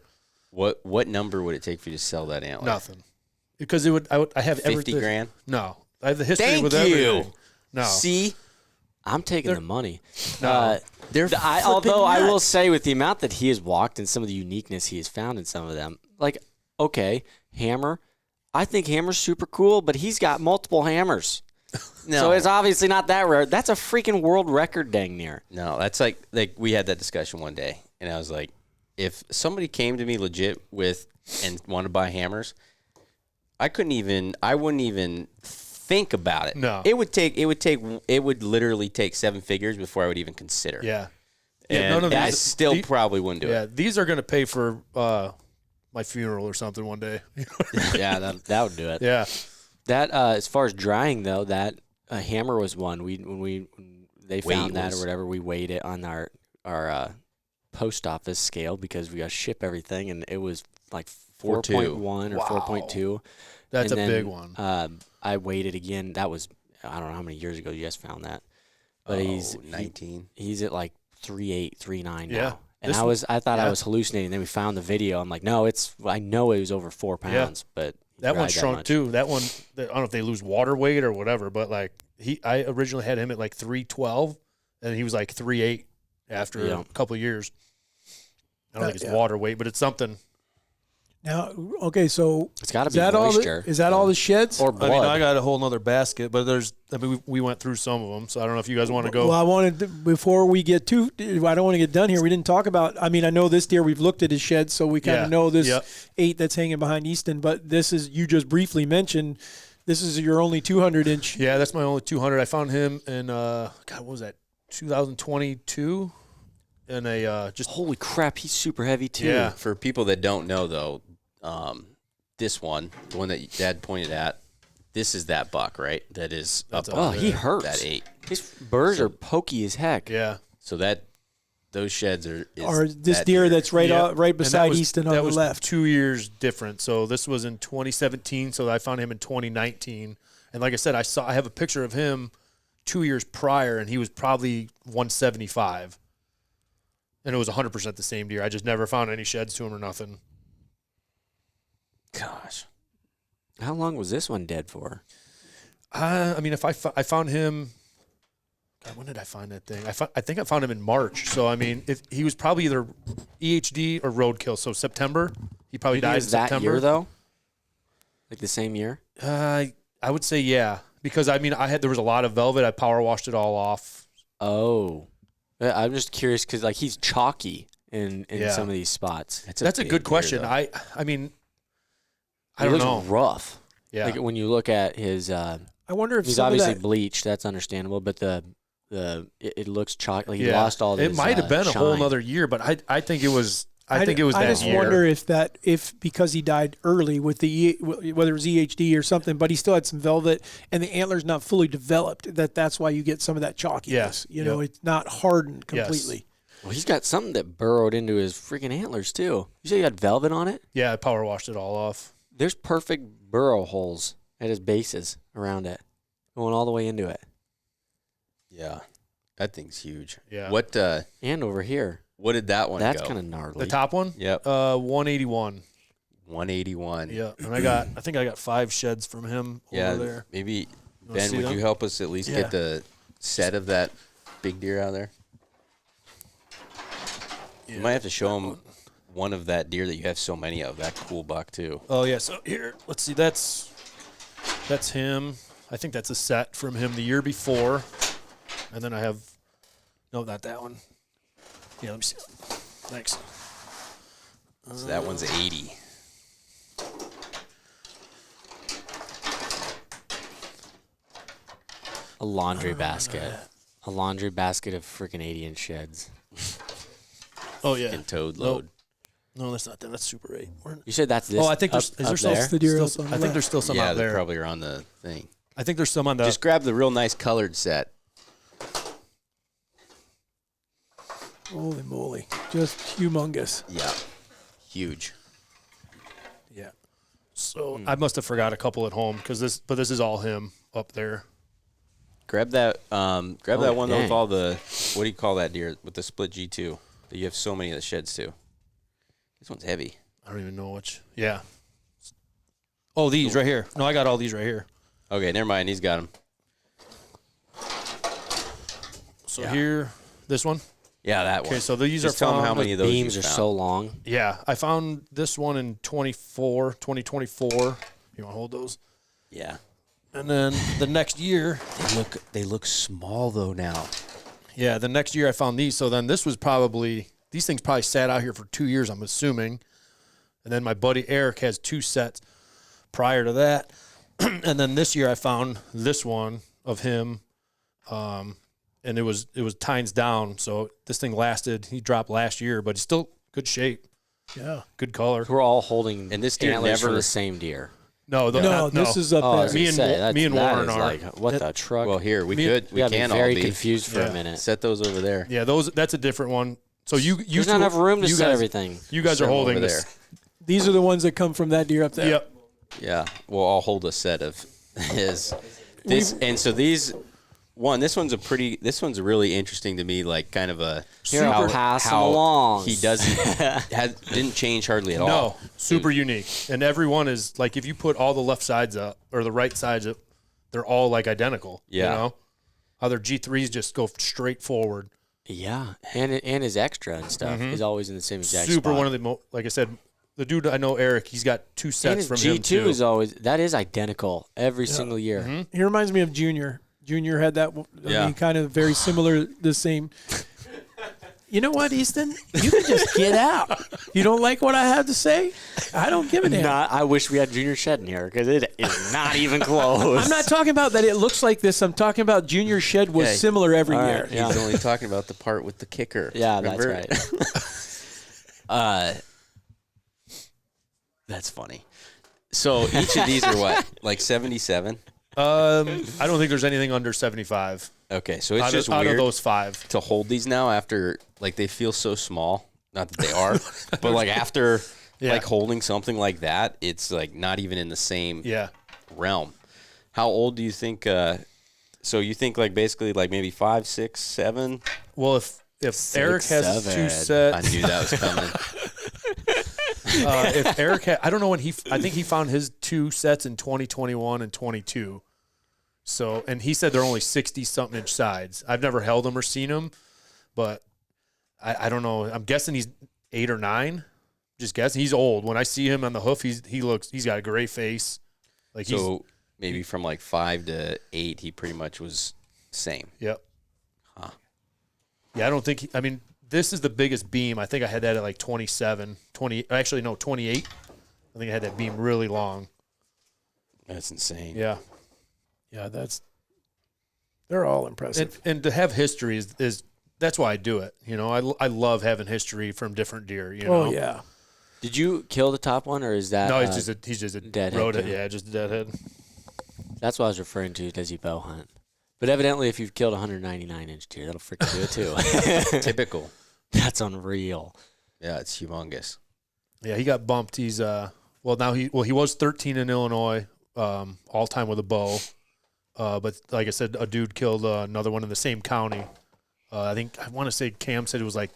What number would it take for you to sell that antler? Nothing, because I have 50 grand. No, I have the history Thank with you. everything. No, See, I'm taking the money. No. Although I will say, with the amount that he has walked and some of the uniqueness he has found in some of them, like, okay, hammer. I think hammer's super cool, but he's got multiple hammers. no, So it's obviously not that rare. That's a freaking world record dang near. no. That's like we had that discussion one day, and I was like, if somebody came to me legit and wanted to buy hammers, I wouldn't even think about it. No. It would literally take 7 figures before I would even consider. yeah, And none of I these- still probably wouldn't do yeah. it. These are going to pay for my funeral or something one day. Yeah, that would do it. Yeah, That as far as drying though, that hammer was one. When they found that or whatever, we weighed it on our post office scale because we got to ship everything, and it was like 4.1 or 4.2. that's And a then, big one. I weighed it again. That was, I don't know how many years ago you guys found that, but he's 19. He's at like 3.8, 3.9 now. Yeah. And I thought I was hallucinating. Then we found the video. I'm like, no, I know it was over 4 pounds, but That one dried shrunk much. too. That one, I don't know if they lose water weight or whatever, but like I originally had him at like 312, and he was like 3.8 after a couple of years. I don't think it's water weight, but it's something. Now, okay, so It's got to is be that moisture. is that all the sheds? Or blood. I mean, I got a whole nother basket, but we went through some of them, so I don't know if you guys want to go. Well, I wanted to, before we get I don't want to get done here. We didn't talk about. I mean, I know this deer. We've looked at his shed, so we kind of know this 8 that's hanging behind Easton. But this is, you just briefly mentioned, this is your only 200-inch. Yeah, that's my only 200. I found him in what was that, 2022, in a just Holy crap, he's super heavy too. Yeah. For people that don't know, though, this one, the one that Dad pointed at, this is that buck, right? That is up Oh, he there, hurts. that 8. His burrs are pokey as heck. yeah. So those sheds are This that deer that's right Yeah. right And beside Easton on that the was left. 2 years different. So this was in 2017. So I found him in 2019. And like I said, I have a picture of him 2 years prior, and he was probably 175. And it was 100% the same deer. I just never found any sheds to him or nothing. Gosh. How long was this one dead for? I mean, if I found him, God, when did I find that thing? I think I found him in March. So I mean, if he was probably either EHD or roadkill. So September, he probably died in that September. year though? Like the same year? I would say yeah, because I mean, there was a lot of velvet. I power washed it all off. Oh. I'm just curious because like he's chalky in some of these spots. That's a big good deer, question. though. I mean, I He don't looks know. rough. Yeah, Like when you look at his, I wonder if he's some of obviously that. bleached. That's understandable, but it looks chalky. Like he yeah. lost all. It his, might have been a whole shine. nother year, but I think it was. I think it was I that just year. wonder if because he died early with whether it was EHD or something, but he still had some velvet and the antler's not fully developed. That's why you get some of that chalkiness. Yeah. You know, it's not hardened Yes. completely. Well, he's got something that burrowed into his freaking antlers too. You say you had velvet on it? Yeah, I power washed it all off. There's perfect burrow holes at his bases around it, going all the way into it, Yeah. That thing's huge. Yeah. What and over here. what did that one That's go? kind of gnarly. The top one? Yep. 181. 181. Yeah, and I think I got 5 sheds from him Yeah. over there. Maybe wanna Ben, see would them? you help us at least Yeah. get the set of that big deer out there? You might have to show him one of that deer that you have so many of. That cool buck too. Oh yeah, so here, let's see. That's him. I think that's a set from him the year before, and then I have not that one. Yeah, let me see. Thanks. So that one's 80. A laundry basket. A laundry basket of freaking 80-inch sheds. Oh yeah. And toad Nope. load. No, that's not them. That's Super 8. You said that's this. Oh, I think there's. up Is there there? That's the deer still, up on the I think left. there's still some Yeah, out they there. probably are on the thing. I think there's some on the. Just grab the real nice colored set. Holy moly. Just humongous. Yeah. Huge. Yeah. So I must have forgot a couple at home because this is all him up there. Grab that that one dang. with all the, what do you call that deer, with the split G2 that you have so many of the sheds too. This one's heavy. I don't even know which. Yeah. Oh, these right here. No, I got all these right here. Okay, never mind. He's got them. So Yeah. here, this one. Yeah, that one. Okay, so these Just are tell them found. how many of those Beams you are found. so long. Yeah, I found this one in 2024. You want to hold those? Yeah. And then the next year, They look small though now. yeah, the next year I found these. So then this was probably, these things probably sat out here for 2 years, I'm assuming. And then my buddy Eric has 2 sets prior to that. And then this year I found this one of him. And it was tines down. So this thing lasted, he dropped last year, but it's still good shape, Yeah. good color. We're all holding And this deer antlers for never- the same deer. No, No, this is up Oh, I there. was Me gonna and say, Wa- that's- me and that Warren is are. like, what the truck? Well, here, we Me- could. We gotta be can all very be. confused for Yeah. a minute. Set those over there. Yeah, that's a different one. So you There's not enough room to you set guys, everything. You guys Set are 'em holding over this. These are the ones that come from that deer up there. Yep. Yeah. We'll all hold a set of his. And so these, this one's really interesting to me, like kind of a Here, I'll pass 'em along. he didn't change hardly at all. No, super unique. And every one is like, if you put all the left sides up or the right sides up, they're all like identical. Yeah. You know? How their G3s just go straight forward. Yeah, and his extra and stuff is always in the same exact Super spot. one of the like I said, the dude I know, Eric, he's got 2 and sets his from him G2 too. is always identical every single year. He reminds me of Junior. Junior had that, Yeah. kind of very similar, the same. You know what, Easton? You can just get out. You don't like what I have to say? I don't give a damn. I wish we had Junior Shed in here because it is not even close. I'm not talking about that it looks like this. I'm talking about Junior Shed was Yeah. similar every All year. right. Yeah. He's only talking about the part with the kicker. Yeah, Remember? that's right. That's funny. So each of these are what, like 77? I don't think there's anything under 75 Okay, so it's out, just of, out weird of those 5. to hold these now after, like, they feel so small. Not that they are, but like after Yeah. like holding something like that, it's like not even in the same Yeah. realm. How old do you think? So you think like basically like maybe 5, 6, 7? Well, if Eric has 7. 2 I sets, knew that was coming. if Eric had, I don't know when I think he found his 2 sets in 2021 and 22. So, and he said they're only 60-something inch sides. I've never held them or seen them, but I don't know. I'm guessing he's 8 or 9. Just guessing. He's old. When I see him on the hoof, he's got a gray face. Like So maybe from like 5 to 8, he pretty much was same. yep. Huh. Yeah, I don't think. I mean, this is the biggest beam. I think I had that at like 27, 20. Actually, no, 28. I think I had that beam really long. That's insane. Yeah. Yeah, they're all impressive. And to have history is that's why I do it. You know, I love having history from different deer. You know. Oh, yeah. Did you kill the top one, or is that? No, he's just a deadhead road. too. Yeah, just a deadhead. That's what I was referring to. Does he bow hunt? But evidently, if you've killed 199-inch deer, that'll freaking do it too. Typical. That's unreal. Yeah, it's humongous. Yeah, he got bumped. He's he was 13 in Illinois, all time with a bow. But like I said, a dude killed another one in the same county. I want to say Cam said it was like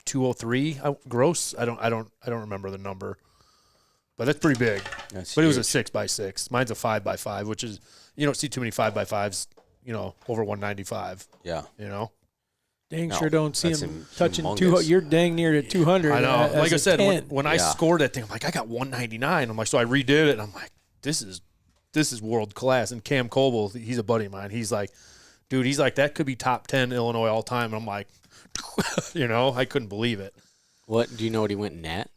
203 gross. I don't remember the number, but that's pretty big. That's But it was a huge. 6x6. Mine's a 5x5, which is you don't see too many 5x5s. You know, over 195. Yeah. You know. Dang No, sure don't see that's him touching humongous. 200. You're dang near to 200. I know. as Like I a said, 10. when I Yeah. scored that thing, I'm like, I got 199. I'm like, so I redid it, and I'm like, this is world class. And Cam Coble, he's a buddy of mine. He's like, dude, that could be top 10 Illinois all time. And I'm like, you know, I couldn't believe it. What do you know? What he went net?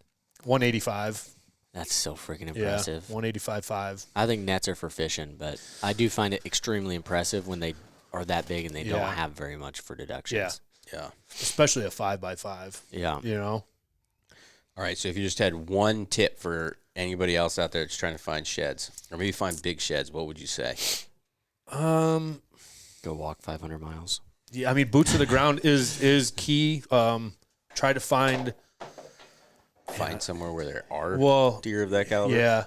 185. That's so freaking Yeah, impressive. 185.5. I think nets are for fishing, but I do find it extremely impressive when they are that big and they Yeah. don't have very much for deductions. Yeah. Especially a 5x5. Yeah. You know. All right. So if you just had one tip for anybody else out there that's trying to find sheds or maybe find big sheds, what would you say? Go walk 500 miles. Yeah, I mean, boots to the ground is key. Try to find somewhere where there are deer of that caliber. Yeah,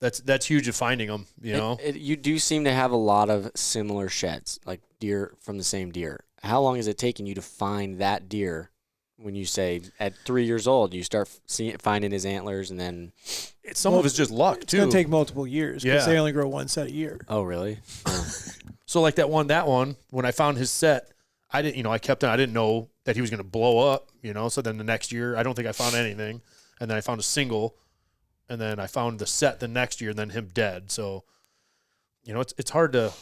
that's huge at finding them. You know, you do seem to have a lot of similar sheds, like deer from the same deer. How long is it taking you to find that deer? When you say at 3 years old, you start finding his antlers, and then some of it's just luck too. It's gonna take multiple years because they only grow one set a year. Oh, really? So like that one, when I found his set, I didn't, I kept it. I didn't know that he was going to blow up, So then the next year, I don't think I found anything, and then I found a single, and then I found the set the next year, and then him dead. So, it's hard to.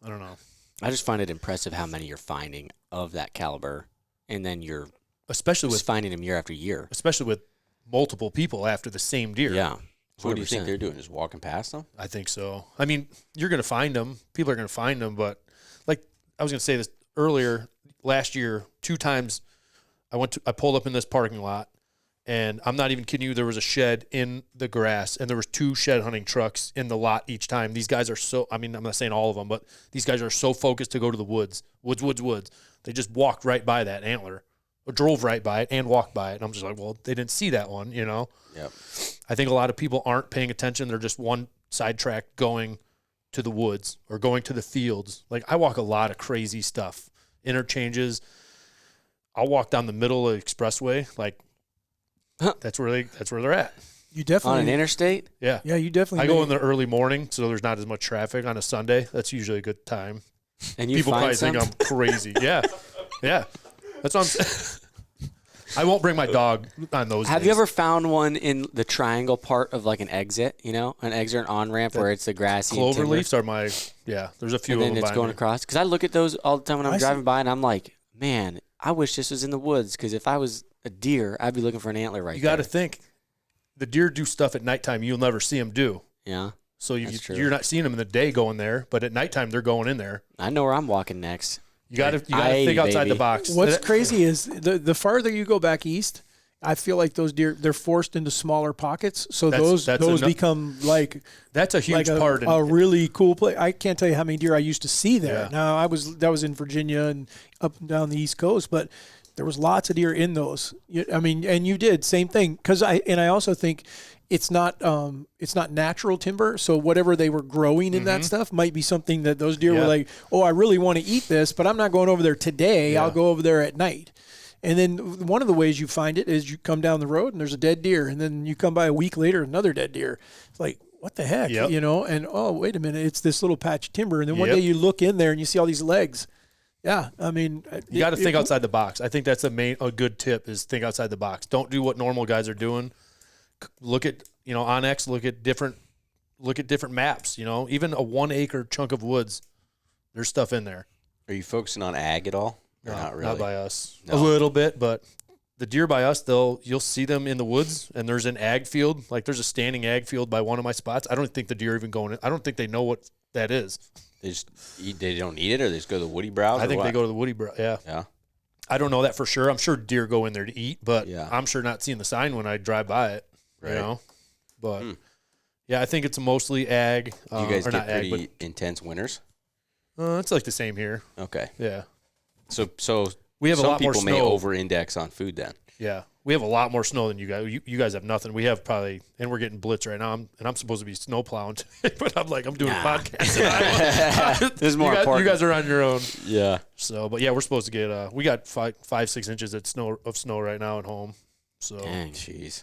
I don't know. I just find it impressive how many you're finding of that caliber. And then you're especially with finding them year after year, especially with multiple people after the same deer. Yeah. So what do you think they're doing? Just walking past them? I think so. I mean, you're going to find them. People are going to find them. But like I was going to say this earlier, last year, 2 times I pulled up in this parking lot, and I'm not even kidding you. There was a shed in the grass, and there was 2 shed hunting trucks in the lot each time. These guys are so, I mean, I'm not saying all of them, but these guys are so focused to go to the woods. They just walked right by that antler, or drove right by it and walked by it. And I'm just like, well, they didn't see that one, Yep. I think a lot of people aren't paying attention. They're just one sidetrack going to the woods or going to the fields. Like I walk a lot of crazy stuff, interchanges. I'll walk down the middle of the expressway. Like that's where they're at. You definitely on an interstate. Yeah. Yeah, you definitely. I go in the early morning, so there's not as much traffic on a Sunday. That's usually a good time. And you people find probably think I'm crazy. Yeah. That's what I'm saying. I won't bring my dog on those Have days. you ever found one in the triangle part of like an exit, an exit or an on-ramp where it's the grassy Clover timber? leaves are there's a few and of then them it's going across. Because I look at those all the time when I'm driving by, and I'm like, man, I wish this was in the woods, because if I was a deer, I'd be looking for an antler right there. You got to think, the deer do stuff at nighttime you'll never see them do. Yeah. So you're not seeing them in the day going there, but at nighttime they're going in there. I know where I'm walking next. You got to think outside the box. What's crazy is the farther you go back east, I feel like those deer, they're forced into smaller pockets, so those become like that's a huge part. A really cool place. I can't tell you how many deer I used to see there. Yeah. Now that was in Virginia and up and down the East Coast, but there was lots of deer in those. I mean, and you did same thing because I also think it's not natural timber, so whatever they were growing in that stuff might be something that those deer were like, oh, I really want to eat this, but I'm not going over there today. Yeah. I'll go over there at night. And then one of the ways you find it is you come down the road and there's a dead deer, and then you come by a week later, another dead deer. It's like, what the heck, Yep. And oh, wait a minute, it's this little patch of timber. And then one day you look in there and you see all these legs. Yeah, I mean, you got to think outside the box. I think that's a good tip is think outside the box. Don't do what normal guys are doing. Look at Onyx. Look at different maps. Even a 1 acre chunk of woods, there's stuff in there. Are you focusing on ag at all? No, not really. Not by us. No. A little bit, but the deer by us, you'll see them in the woods, and there's an ag field. Like there's a standing ag field by one of my spots. I don't think the deer are even going in. I don't think they know what that is. They don't eat it, or they just go to the woody browse? I think they go to the woody browse. Yeah. Yeah. I don't know that for sure. I'm sure deer go in there to eat, but I'm sure not seeing the sign when I drive by it. Right. But yeah, I think it's mostly ag. You guys get pretty intense winters? It's like the same here. Okay. Yeah. So we have a lot more people snow. may over-index on food then. Yeah, we have a lot more snow than you guys. You guys have nothing. We have probably, and we're getting blitz right now. I'm supposed to be snow plowing, but I'm doing a podcast. This is more important. You guys are on your own. Yeah. So, but yeah, we're supposed to get. We got 5-6 inches of snow right now at home. So, dang, jeez.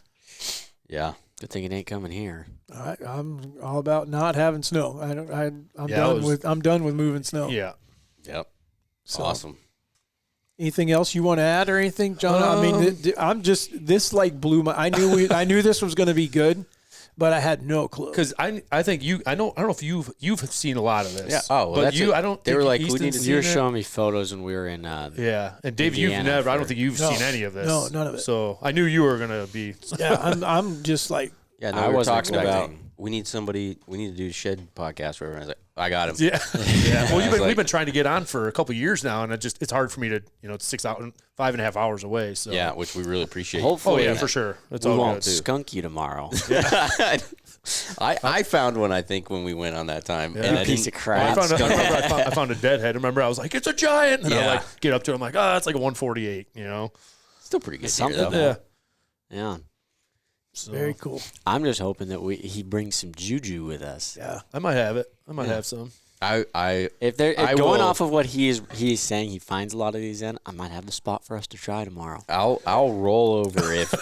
Yeah. Good thing it ain't coming here. I'm all about not having snow. I'm done with moving snow. Yeah. Yep. So, awesome. Anything else you want to add or anything, John? I mean, I'm just this blew my. I knew this was going to be good, but I had no clue. Because I think you. I don't know if you've seen a lot of this. Yeah. Oh, well, but you. I don't. They were like, we need to. You were showing me photos when we were in. Yeah, and Dave, you've Indiana never. I don't think you've seen any of this. No, none of it. So I knew you were gonna be. Yeah, I'm just like. Yeah, no, I we were wasn't talking about expecting. we need to do a shed podcast where everyone's like, I got him. Yeah. Yeah. Well, we've been like- trying to get on for a couple years now, and it's hard for me to, it's 5.5 hours away. So Yeah, which we really appreciate. Oh Hopefully, yeah, for sure. It's we all won't good. skunk you tomorrow. I found one, I think, when we went on that time. Yeah. And You piece of crap. I found a deadhead. Remember, I was like, it's a giant. And I Yeah. like get up to it. I'm like, oh, it's like a 148, you know? Still pretty good deer, Something. though. Yeah. Yeah. So Very cool. I'm just hoping that he brings some juju with us. Yeah. I might have it. I might have some. If going off of what he is saying, he finds a lot of these in. I might have the spot for us to try tomorrow. I'll roll over if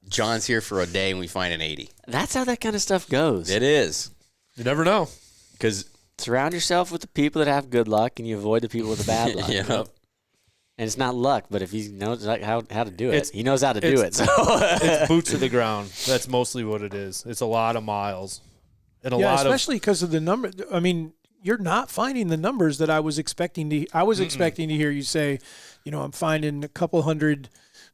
John's here for a day and we find an 80. That's how that kind of stuff goes. It is. You never know. Because Surround yourself with the people that have good luck, and you avoid the people with the bad luck. yeah. And it's not luck, but if he knows how to do it, he knows how to do it. So It's boots to the ground. That's mostly what it is. It's a lot of miles. And especially because of the number. I mean, you're not finding the numbers that I was expecting to. I was expecting to hear you say, I'm finding a couple hundred,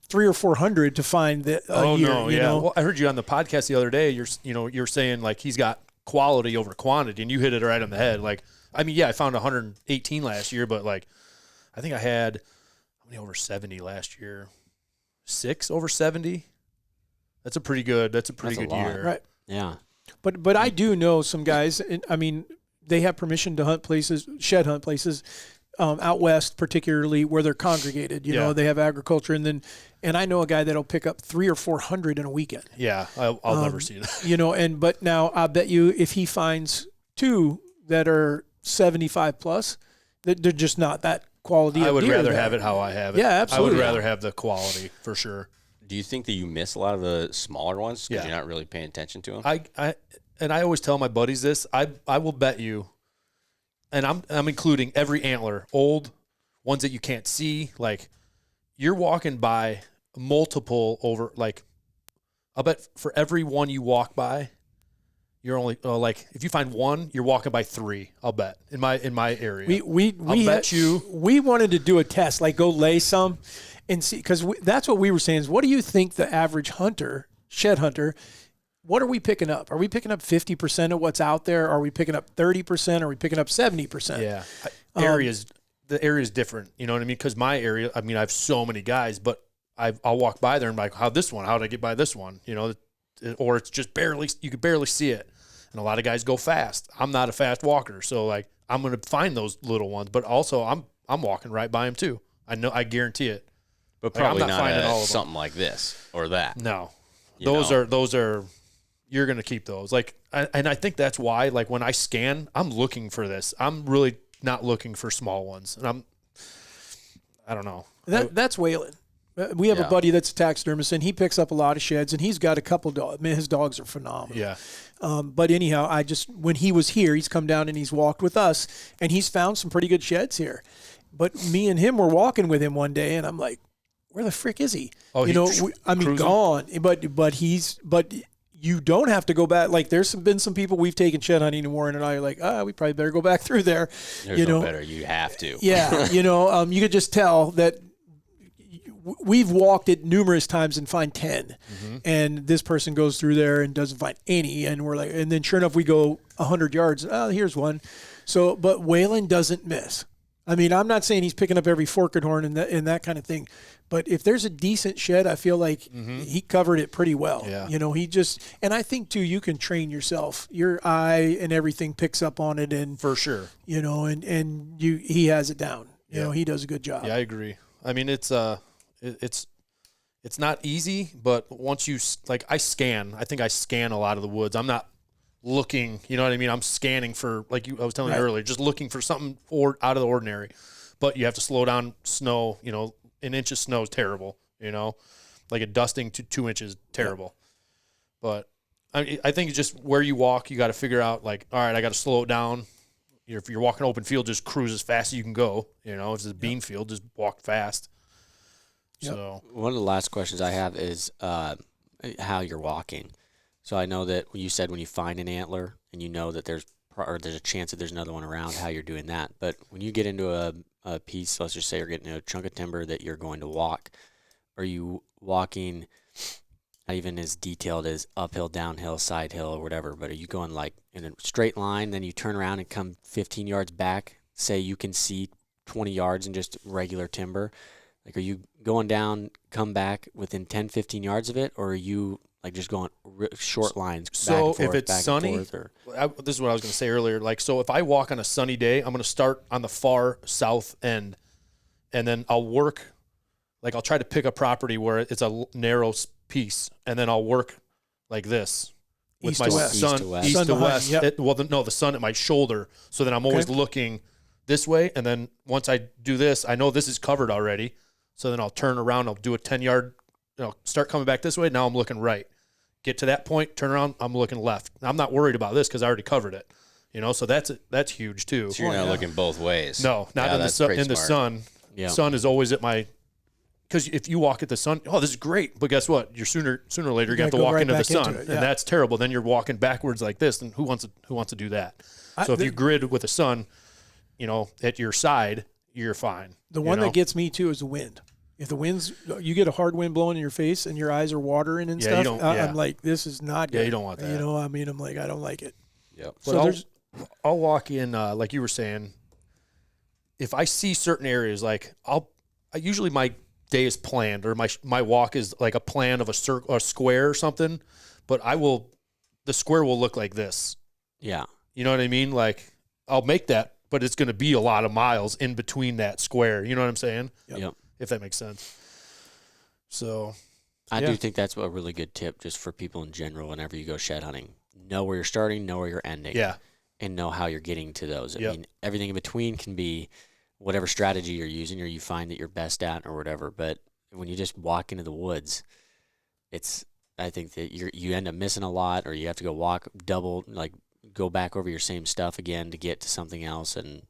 300 or 400 to find that a year. No, yeah. Well, I heard you on the podcast the other day. You're saying like he's got quality over quantity, and you hit it right on the head. Like, I mean, yeah, I found 118 last year, but like, I think I had how many over 70 last year? 6 over 70. That's a pretty good. That's a pretty good year, Right. yeah. But I do know some guys. I mean, they have permission to hunt places, shed hunt places, out west, particularly where they're congregated. You know, they have agriculture, and I know a guy that'll pick up 300 or 400 in a weekend. Yeah, I'll never see that. But now I bet you if he finds 2 that are 75 plus, that they're just not that quality. I of would deer rather there. have it how I have it. Yeah, absolutely. I would rather have the quality for sure. Do you think that you miss a lot of the smaller ones because Yeah. you're not really paying attention to them? I always tell my buddies this. I will bet you, and I'm including every antler, old ones that you can't see. Like you're walking by multiple over. Like I'll bet for every one you walk by, you're only like if you find one, you're walking by 3. I'll bet in my area. We bet you. We wanted to do a test, like go lay some and see, because that's what we were saying is, what do you think the average hunter, shed hunter, what are we picking up? Are we picking up 50% of what's out there? Are we picking up 30%? Are we picking up 70%? Yeah, the area is different. You know what I mean? Because my area, I mean, I have so many guys, but I'll walk by there and be like, how did I get by this one? You know, or it's just barely, you could barely see it. And a lot of guys go fast. I'm not a fast walker, so like I'm going to find those little ones, but also I'm walking right by them too. I guarantee it. But Like, probably I'm not not finding all of them. something like this or that. No, You those are you're going to keep those. Like, and I think that's why, like when I scan, I'm looking for this. I'm really not looking for small ones, and I don't know. That's Waylon. We have a buddy that's a taxidermist, and he picks up a lot of sheds, and he's got a couple dogs. Man, his dogs are phenomenal. Yeah. But anyhow, when he was here, he's come down and he's walked with us, and he's found some pretty good sheds here. But me and him were walking with him one day, and I'm like, where the frick is he? Oh, gone. But you don't have to go back. Like there's been some people we've taken shed hunting, and Warren and I are like, we probably better go back through there. There's no better. You have to. Yeah. You could just tell that we've walked it numerous times and find 10, and this person goes through there and doesn't find any, and we're like, and then sure enough we go 100 yards. Oh, here's one. So, but Waylon doesn't miss. I mean, I'm not saying he's picking up every forked horn and that kind of thing, but if there's a decent shed, I feel like he covered it pretty well. Yeah. And I think too, you can train yourself. Your eye and everything picks up on it, and For sure. he has it down. You know, he does a good job. Yeah, I agree. I mean, it's not easy, but once you I scan. I think I scan a lot of the woods. I'm not looking, you know what I mean? I'm scanning for, I was telling you earlier, just looking for something out of the ordinary. But you have to slow down snow. You know, an inch of snow is terrible. You know, like a dusting to 2 inches, terrible. But I think it's just where you walk. You got to figure out all right, I got to slow it down. If you're walking open field, just cruise as fast as you can go. You know, if it's a bean field, just walk fast. Yep. So One of the last questions I have is how you're walking. So I know that you said when you find an antler and you know that there's a chance that there's another one around, how you're doing that. But when you get into a piece, let's just say you're getting a chunk of timber that you're going to walk, are you walking not even as detailed as uphill, downhill, side hill, or whatever, but are you going like in a straight line, then you turn around and come 15 yards back, say you can see 20 yards in just regular timber? Like, are you going down, come back within 10, 15 yards of it, or are you Like just going short lines. So back and forth, if it's back sunny, and forth, this is what I was going to say earlier. Like, so if I walk on a sunny day, I'm going to start on the far south end, and then I'll work. Like, I'll try to pick a property where it's a narrow piece, and then I'll work like this with East my to west. sun East to west. east Sun to behind, west. yep. The sun at my shoulder. So then I'm always looking this way, and then once I do this, I know this is covered already. So then I'll turn around. I'll do a 10-yard. Start coming back this way. Now I'm looking right. Get to that point, turn around, I'm looking left. I'm not worried about this because I already covered it. So that's huge too. So you're not looking both ways. No, not in the sun. In the sun, sun is always at my. Because if you walk at the sun, this is great. But guess what? You're sooner or later you have to walk into the sun, and that's terrible. Then you're walking backwards like this, and who wants to do that? So if you grid with the sun, at your side, you're fine. The one that gets me too is the wind. If the wind's, you get a hard wind blowing in your face and your eyes are watering and stuff, I'm like, this is not good. Yeah, you don't want that. I'm like, I don't like it. Yep. So I'll walk in, like you were saying, if I see certain areas, like usually my day is planned, or my walk is like a plan of a square or something, but the square will look like this. Yeah. You know what I mean? Like, I'll make that, but it's going to be a lot of miles in between that square. You know what I'm saying? Yep. If that makes sense. So I do think that's a really good tip just for people in general whenever you go shed hunting. Know where you're starting, know where you're ending. Yeah. And know how you're getting to those. I mean, everything in between can be whatever strategy you're using or you find that you're best at or whatever. But when you just walk into the woods, I think that you end up missing a lot, or you have to go walk double, like go back over your same stuff again to get to something else. And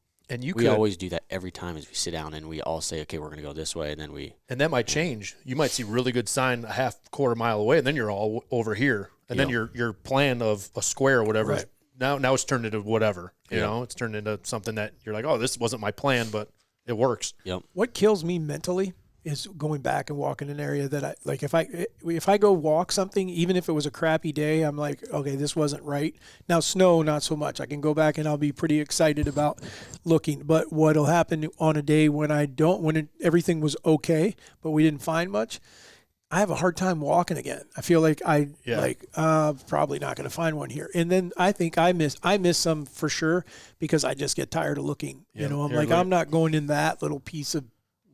we always do that every time as we sit down and we all say, okay, we're going to go this way. And then and that might change. You might see really good sign a quarter mile away, and then you're all over here. And then your plan of a square or whatever, right. now it's turned into whatever, it's turned into something that you're like, oh, this wasn't my plan, but it works. Yep. What kills me mentally is going back and walking an area that I like. If I go walk something, even if it was a crappy day, I'm like, okay, this wasn't right. Now snow, not so much. I can go back and I'll be pretty excited about looking. But what'll happen on a day when everything was okay, but we didn't find much, I have a hard time walking again. I feel like probably not going to find one here. And then I think I miss some for sure because I just get tired of looking. I'm like, I'm not going in that little piece of.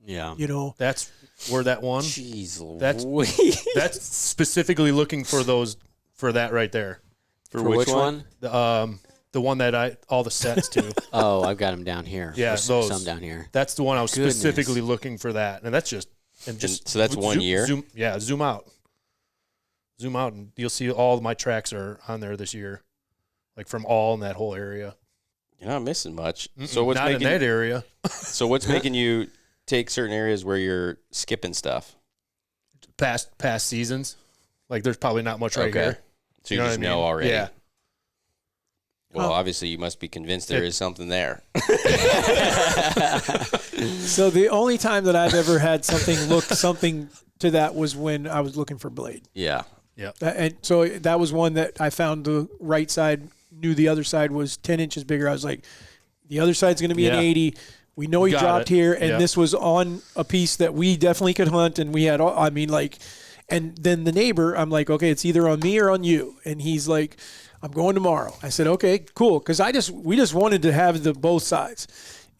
Yeah. That's where that one. Jeez Louise. That's specifically looking for that right there. For which one? The one that all the sets to. Oh, I've got them down here. Yeah, those. Some down here. That's the one I was specifically looking for that. And that's just. So that's 1 year? Zoom out. Zoom out, and you'll see all of my tracks are on there this year. Like from all in that whole area. You're not missing much. So what's not in that area. So what's making you take certain areas where you're skipping stuff? Past seasons. Like there's probably not much right here. So you just know already. Yeah. Well, obviously you must be convinced there is something there. So the only time that I've ever had something to that was when I was looking for blade. Yeah. Yeah. And so that was one that I found the right side, knew the other side was 10 inches bigger. I was like, the other side's going to be an 80. We know he dropped here, and this was on a piece that we definitely could hunt, and we had and then the neighbor, I'm like, okay, it's either on me or on you. And he's like, I'm going tomorrow. I said, okay, cool. Because we just wanted to have both sides.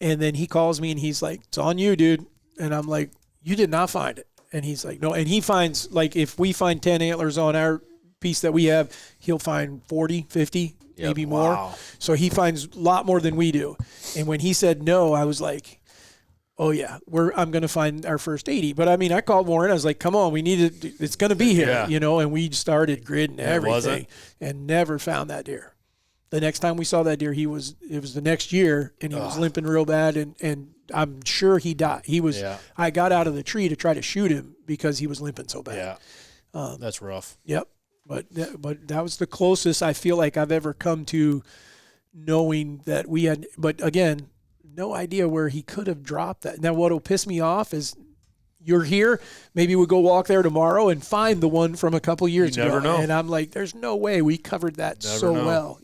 And then he calls me and he's like, it's on you, dude. And I'm like, you did not find it. And he's like, no. And he finds, like, if we find 10 antlers on our piece that we have, he'll find 40, 50, maybe more. Wow. So he finds a lot more than we do. And when he said no, I was like, oh yeah, I'm going to find our first 80. But I mean, I called Warren. I was like, come on, it's going to be here, and we started gridding everything and never found that deer. The next time we saw that deer, it was the next year, and he was limping real bad, and I'm sure he died. I got out of the tree to try to shoot him because he was limping so bad. Yeah. That's rough. Yep. But that was the closest I feel like I've ever come to knowing that we had, but again, no idea where he could have dropped that. Now, what'll piss me off is you're here. Maybe we'll go walk there tomorrow and find the one from a couple years ago. You never know. And I'm like, there's no way we covered that well,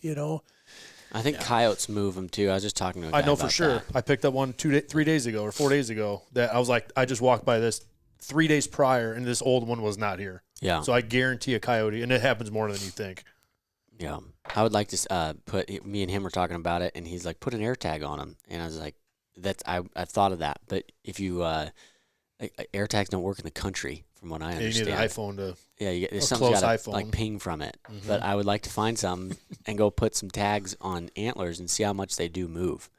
I think coyotes move them too. I was just talking to a guy I know for about sure. that. I picked up one 3 days ago or 4 days ago that I was like, I just walked by this 3 days prior, and this old one was not here. Yeah. So I guarantee a coyote, and it happens more than you think. Yeah. I would like to put, me and him were talking about it, and he's like, put an air tag on him. And I was like, I thought of that. But if you, air tags don't work in the country, from what I understand. You need an iPhone to. Yeah, there's a something close got iPhone. like ping from it. But I would like to find some and go put some tags on antlers and see how much they do move.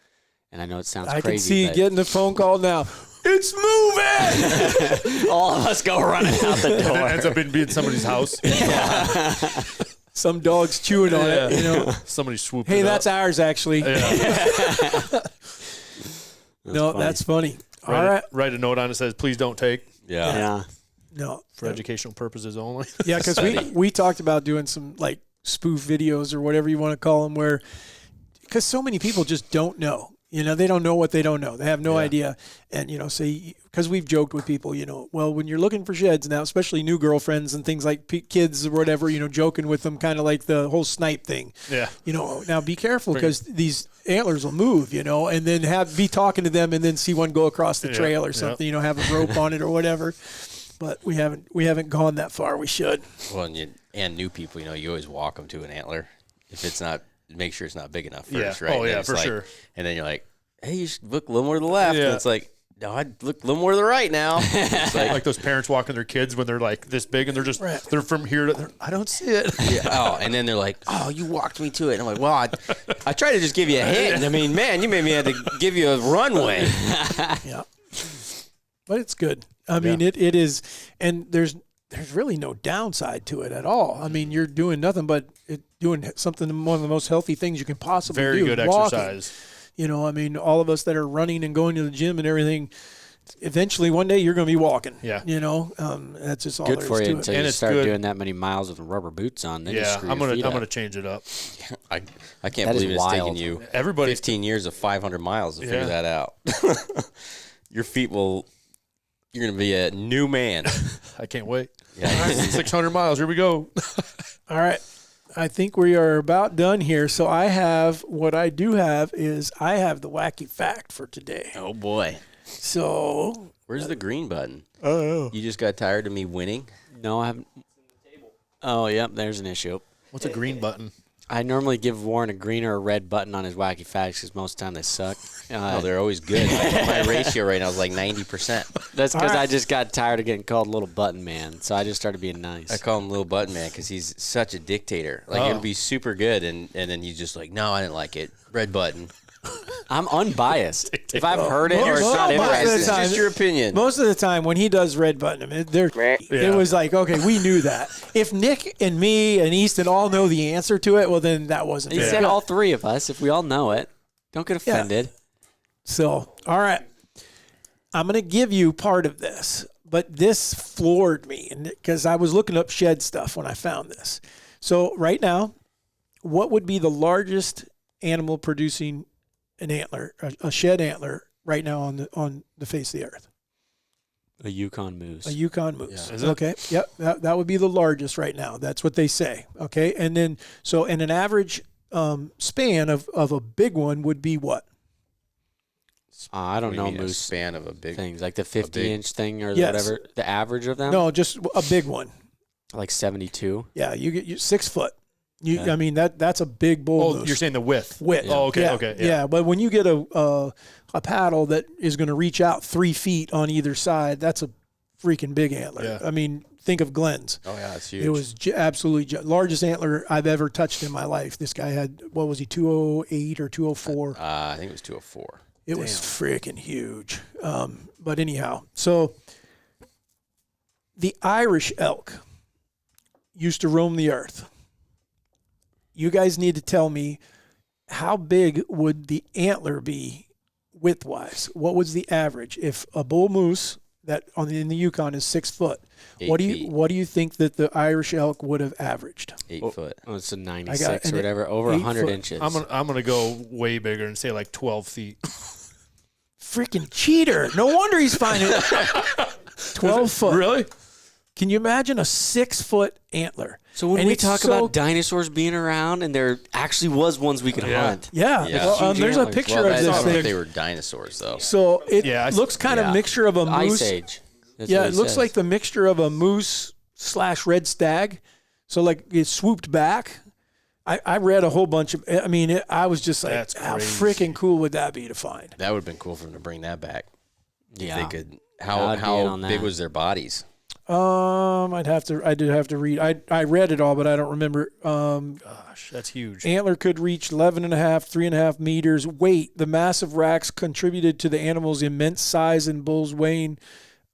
And I know it sounds I crazy. can see you getting the phone call now. It's moving. all of us go running out the And door. it ends up being somebody's house. Some dog's chewing on it. You know. Somebody swooped Hey, it that's up. ours actually. No, funny. that's funny. All right. Write a note on it that says, please don't take Yeah. No. for educational purposes only. Yeah, because we talked about doing some like spoof videos or whatever you want to call them, where because so many people just don't know. You know, they don't know what they don't know. They have no idea. And, you know, say, because we've joked with people, you know, well, when you're looking for sheds now, especially new girlfriends and things like kids or whatever, you know, joking with them, kind of like the whole snipe thing. Yeah. You know, now be careful because these antlers will move, you know, and then be talking to them and then see one go across the trail or something, you know, have a rope on it or whatever. But we haven't gone that far. We should. Well, and new people, you know, you always walk them to an antler. If it's not, make sure it's not big enough first, right? Oh, yeah, it's for like, sure. And then you're like, hey, you should look a little more to the left. Yeah. And it's like, no, I'd look a little more to the right now. It's Like those parents walking their kids when they're like this big and they're just, they're from here to, I don't see it. yeah. Oh, and then they're like, oh, you walked me to it. And I'm like, well, I tried to just give you a hint. I mean, man, you made me have to give you a runway. Yeah. But it's good. I mean, it is, and there's really no downside to it at all. I mean, you're doing nothing but doing something, one of the most healthy things you can possibly do. Very good walking. exercise. You know, I mean, all of us that are running and going to the gym and everything, eventually one day you're going to be walking. Yeah. You know, that's just all Good there for is you to until it. you it's start good. doing that many miles with rubber boots on. Then you Yeah, screw I'm your feet gonna up. change it up. I can't That is believe it's taken wild. you Everybody, 15 years of 500 miles to figure Yeah. that out. Your feet will, you're going to be a new man. I can't wait. Yeah. 600 miles. Here we go. All right. I think we are about done here. So I have the wacky fact for today. Oh, boy. So Where's the green button? oh, You just got tired of me winning? No, I haven't. Oh, yep, there's an issue. What's a green button? I normally give Warren a green or a red button on his wacky facts because most of the time they suck. Oh, they're always good. My ratio right now is like 90%. That's because All right. I just got tired of getting called Little Button Man, so I just started being nice. I call him Little Button Man because he's such a dictator. Like, it'll be super good, and then he's just like, no, I didn't like it. Red button. I'm unbiased. If I've heard it or it's Most not of the interesting, It's time- just your opinion. most of the time when he does red button, it was like, okay, we knew that. If Nick and me and Easton all know the answer to it, well, then that wasn't he very said good. all three of us. If we all know it, don't get offended. So, all right. I'm going to give you part of this, but this floored me because I was looking up shed stuff when I found this. So, right now, what would be the largest animal producing an antler, a shed antler, right now on the face of the earth? A Yukon moose. A Yukon moose. Yeah. Is it? Okay. Yep. That would be the largest right now. That's what they say. Okay. And then, so in an average span of a big one would be what? I don't What do know you mean, a moose span of a big. things like the 50-inch thing or Yes. whatever. The average of them, No, just a big one. like 72. Yeah. You get 6 foot. Okay. I mean, that's a big bull Oh, moose. you're saying the width. Width. Oh, okay, Yeah. okay, Yeah. yeah. But when you get a paddle that is going to reach out 3 feet on either side, that's a freaking big antler. Yeah. I mean, think of Glenn's. Oh, yeah, it's huge. It was absolutely largest antler I've ever touched in my life. This guy had, what was he, 208 or 204? I think it was 204. It was freaking huge. But anyhow, so the Irish elk used to roam the earth. You guys need to tell me, how big would the antler be width-wise? What was the average? If a bull moose that in the Yukon is 6 foot, 8 what feet. do you think that the Irish elk would have averaged? 8 foot. Oh, it's a I 96 got or whatever, over 8 100 foot. inches. I'm gonna go way bigger and say like 12 feet. Freaking cheater. No wonder he's finding 12 foot. Really? Can you imagine a 6 foot antler? So when And we it's talk so- about dinosaurs being around, and there actually was ones we could Yeah. hunt. Yeah. Yeah. Well, Huge there's a antlers. picture Well, of I this don't know if thing. they were dinosaurs, though. So it Yeah, I s- looks kind of yeah. mixture of a moose. Ice Age. That's Yeah, what it looks says. like the mixture of a moose / red stag. So like it swooped back. I read a whole bunch of, I mean, I was just like, how freaking cool would that be to find? That would have been cool for them to bring that back. Yeah. They could, how big was their bodies? I did have to read. I read it all, but I don't remember. Gosh, that's huge. Antler could reach 11.5, 3.5 meters. Weight, the massive racks contributed to the animal's immense size, and bulls weighing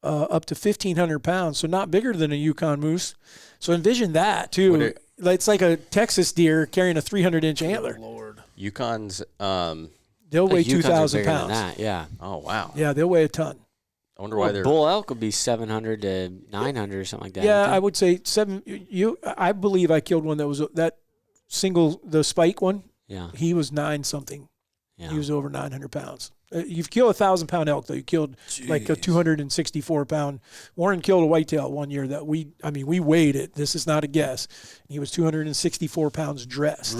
up to 1,500 pounds. So not bigger than a Yukon moose. So envision that too. It's like a Texas deer carrying a 300-inch antler. Oh, Lord. Yukons, they'll weigh Yukons 2,000 are bigger than pounds. that, yeah. oh, wow. Yeah, they'll weigh a ton. I wonder why they're... bull elk would be 700 to 900 or something like that. Yeah, I would say 7. I believe I killed one that was that single, the spike one. Yeah. He was 9 something. Yeah. He was over 900 pounds. You've killed 1,000-pound elk, though. You killed like a 264-pound. Warren killed a whitetail one year that we weighed it. This is not a guess. He was 264 pounds dressed.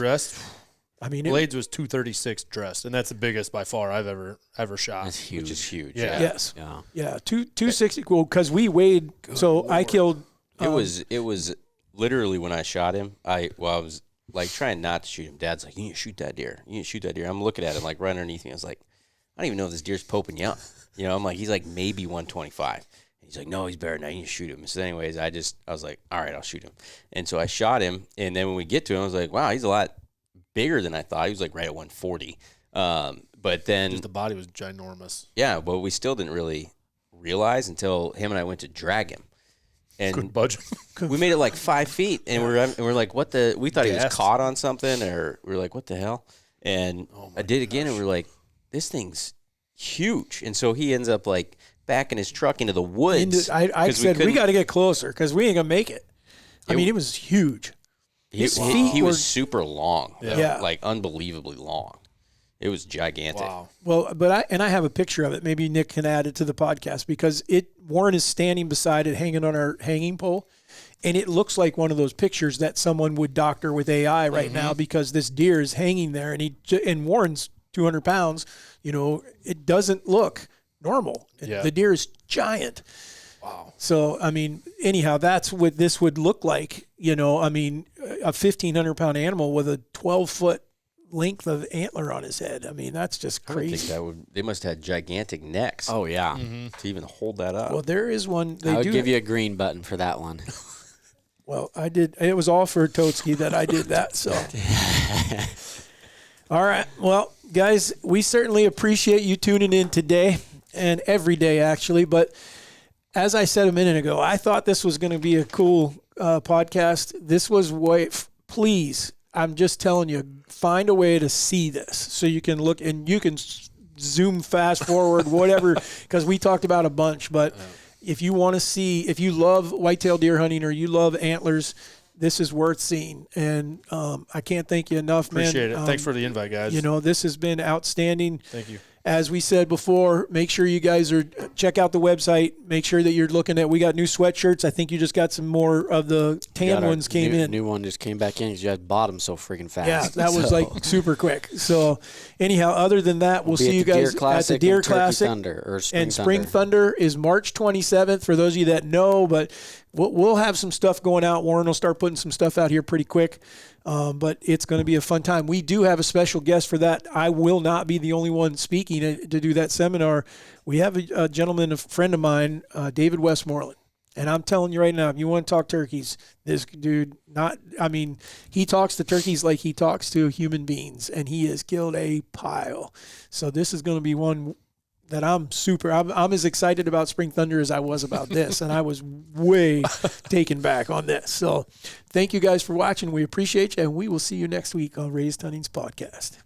I mean, Blades was 236 dressed, and that's the biggest by far I've ever shot. That's huge. Which is huge. Yeah. Yes. Yeah. 260. Well, because we weighed. I killed. It was literally when I shot him, I was like trying not to shoot him. Dad's like, you need to shoot that deer. You need to shoot that deer. I'm looking at him like right underneath me. I was like, I don't even know if this deer's Pope and young. You know, I'm like, he's like maybe 125. And he's like, no, he's better than that. You need to shoot him. So anyways, I was like, all right, I'll shoot him. And so I shot him. And then when we get to him, I was like, wow, he's a lot bigger than I thought. He was like right at 140. But then Just the body was ginormous. Yeah, but we still didn't really realize until him and I went to drag him. And Couldn't budge. we made it like 5 feet, and we're like, what the? We thought he was Gassed. caught on something, or we were like, what the hell? And I did again, and we were like, this thing's huge. And so he ends up like backing his truck into the woods. I said we got to get closer because we ain't gonna make it. I mean, it was huge. He was super long. Yeah. Like unbelievably long. It was gigantic. Wow. Well, but I have a picture of it. Maybe Nick can add it to the podcast because Warren is standing beside it, hanging on our hanging pole, and it looks like one of those pictures that someone would doctor with AI right now because this deer is hanging there, and Warren's 200 pounds. You know, it doesn't look normal. Yeah. The deer is giant. Wow. So, I mean, anyhow, that's what this would look like. You know, I mean, a 1,500-pound animal with a 12-foot length of antler on his head. I mean, that's just I would crazy. think they must have had gigantic necks. Oh, yeah. To even hold that up. Well, there is one. I would give you a green button for that one. Well, I did. It was all for Totzke that I did that. So, all right. Well, guys, we certainly appreciate you tuning in today and every day, actually. But as I said a minute ago, I thought this was going to be a cool podcast. This was please, I'm just telling you, find a way to see this so you can look and you can zoom fast forward, whatever, because we talked about a bunch. But if you want to see, if you love whitetail deer hunting or you love antlers, this is worth seeing. And I can't thank you enough, man. Appreciate it. Thanks for the invite, guys. You know, this has been outstanding. Thank you. As we said before, make sure you guys check out the website. Make sure that you're looking at, we got new sweatshirts. I think you just got some more of the tan ones came in. New one just came back in because you guys bought them so freaking fast. Yeah, that was like super quick. So anyhow, other than that, we'll see you guys at the Deer Classic. And Spring Thunder is March 27th for those of you that know, but we'll have some stuff going out. Warren will start putting some stuff out here pretty quick. But it's going to be a fun time. We do have a special guest for that. I will not be the only one speaking to do that seminar. We have a gentleman, a friend of mine, David Westmoreland. And I'm telling you right now, if you want to talk turkeys, this dude, he talks to turkeys like he talks to human beings, and he has killed a pile. So this is going to be one that I'm as excited about Spring Thunder as I was about this, and I was way taken back on this. So thank you guys for watching. We appreciate you, and we will see you next week on Raised Hunting's podcast.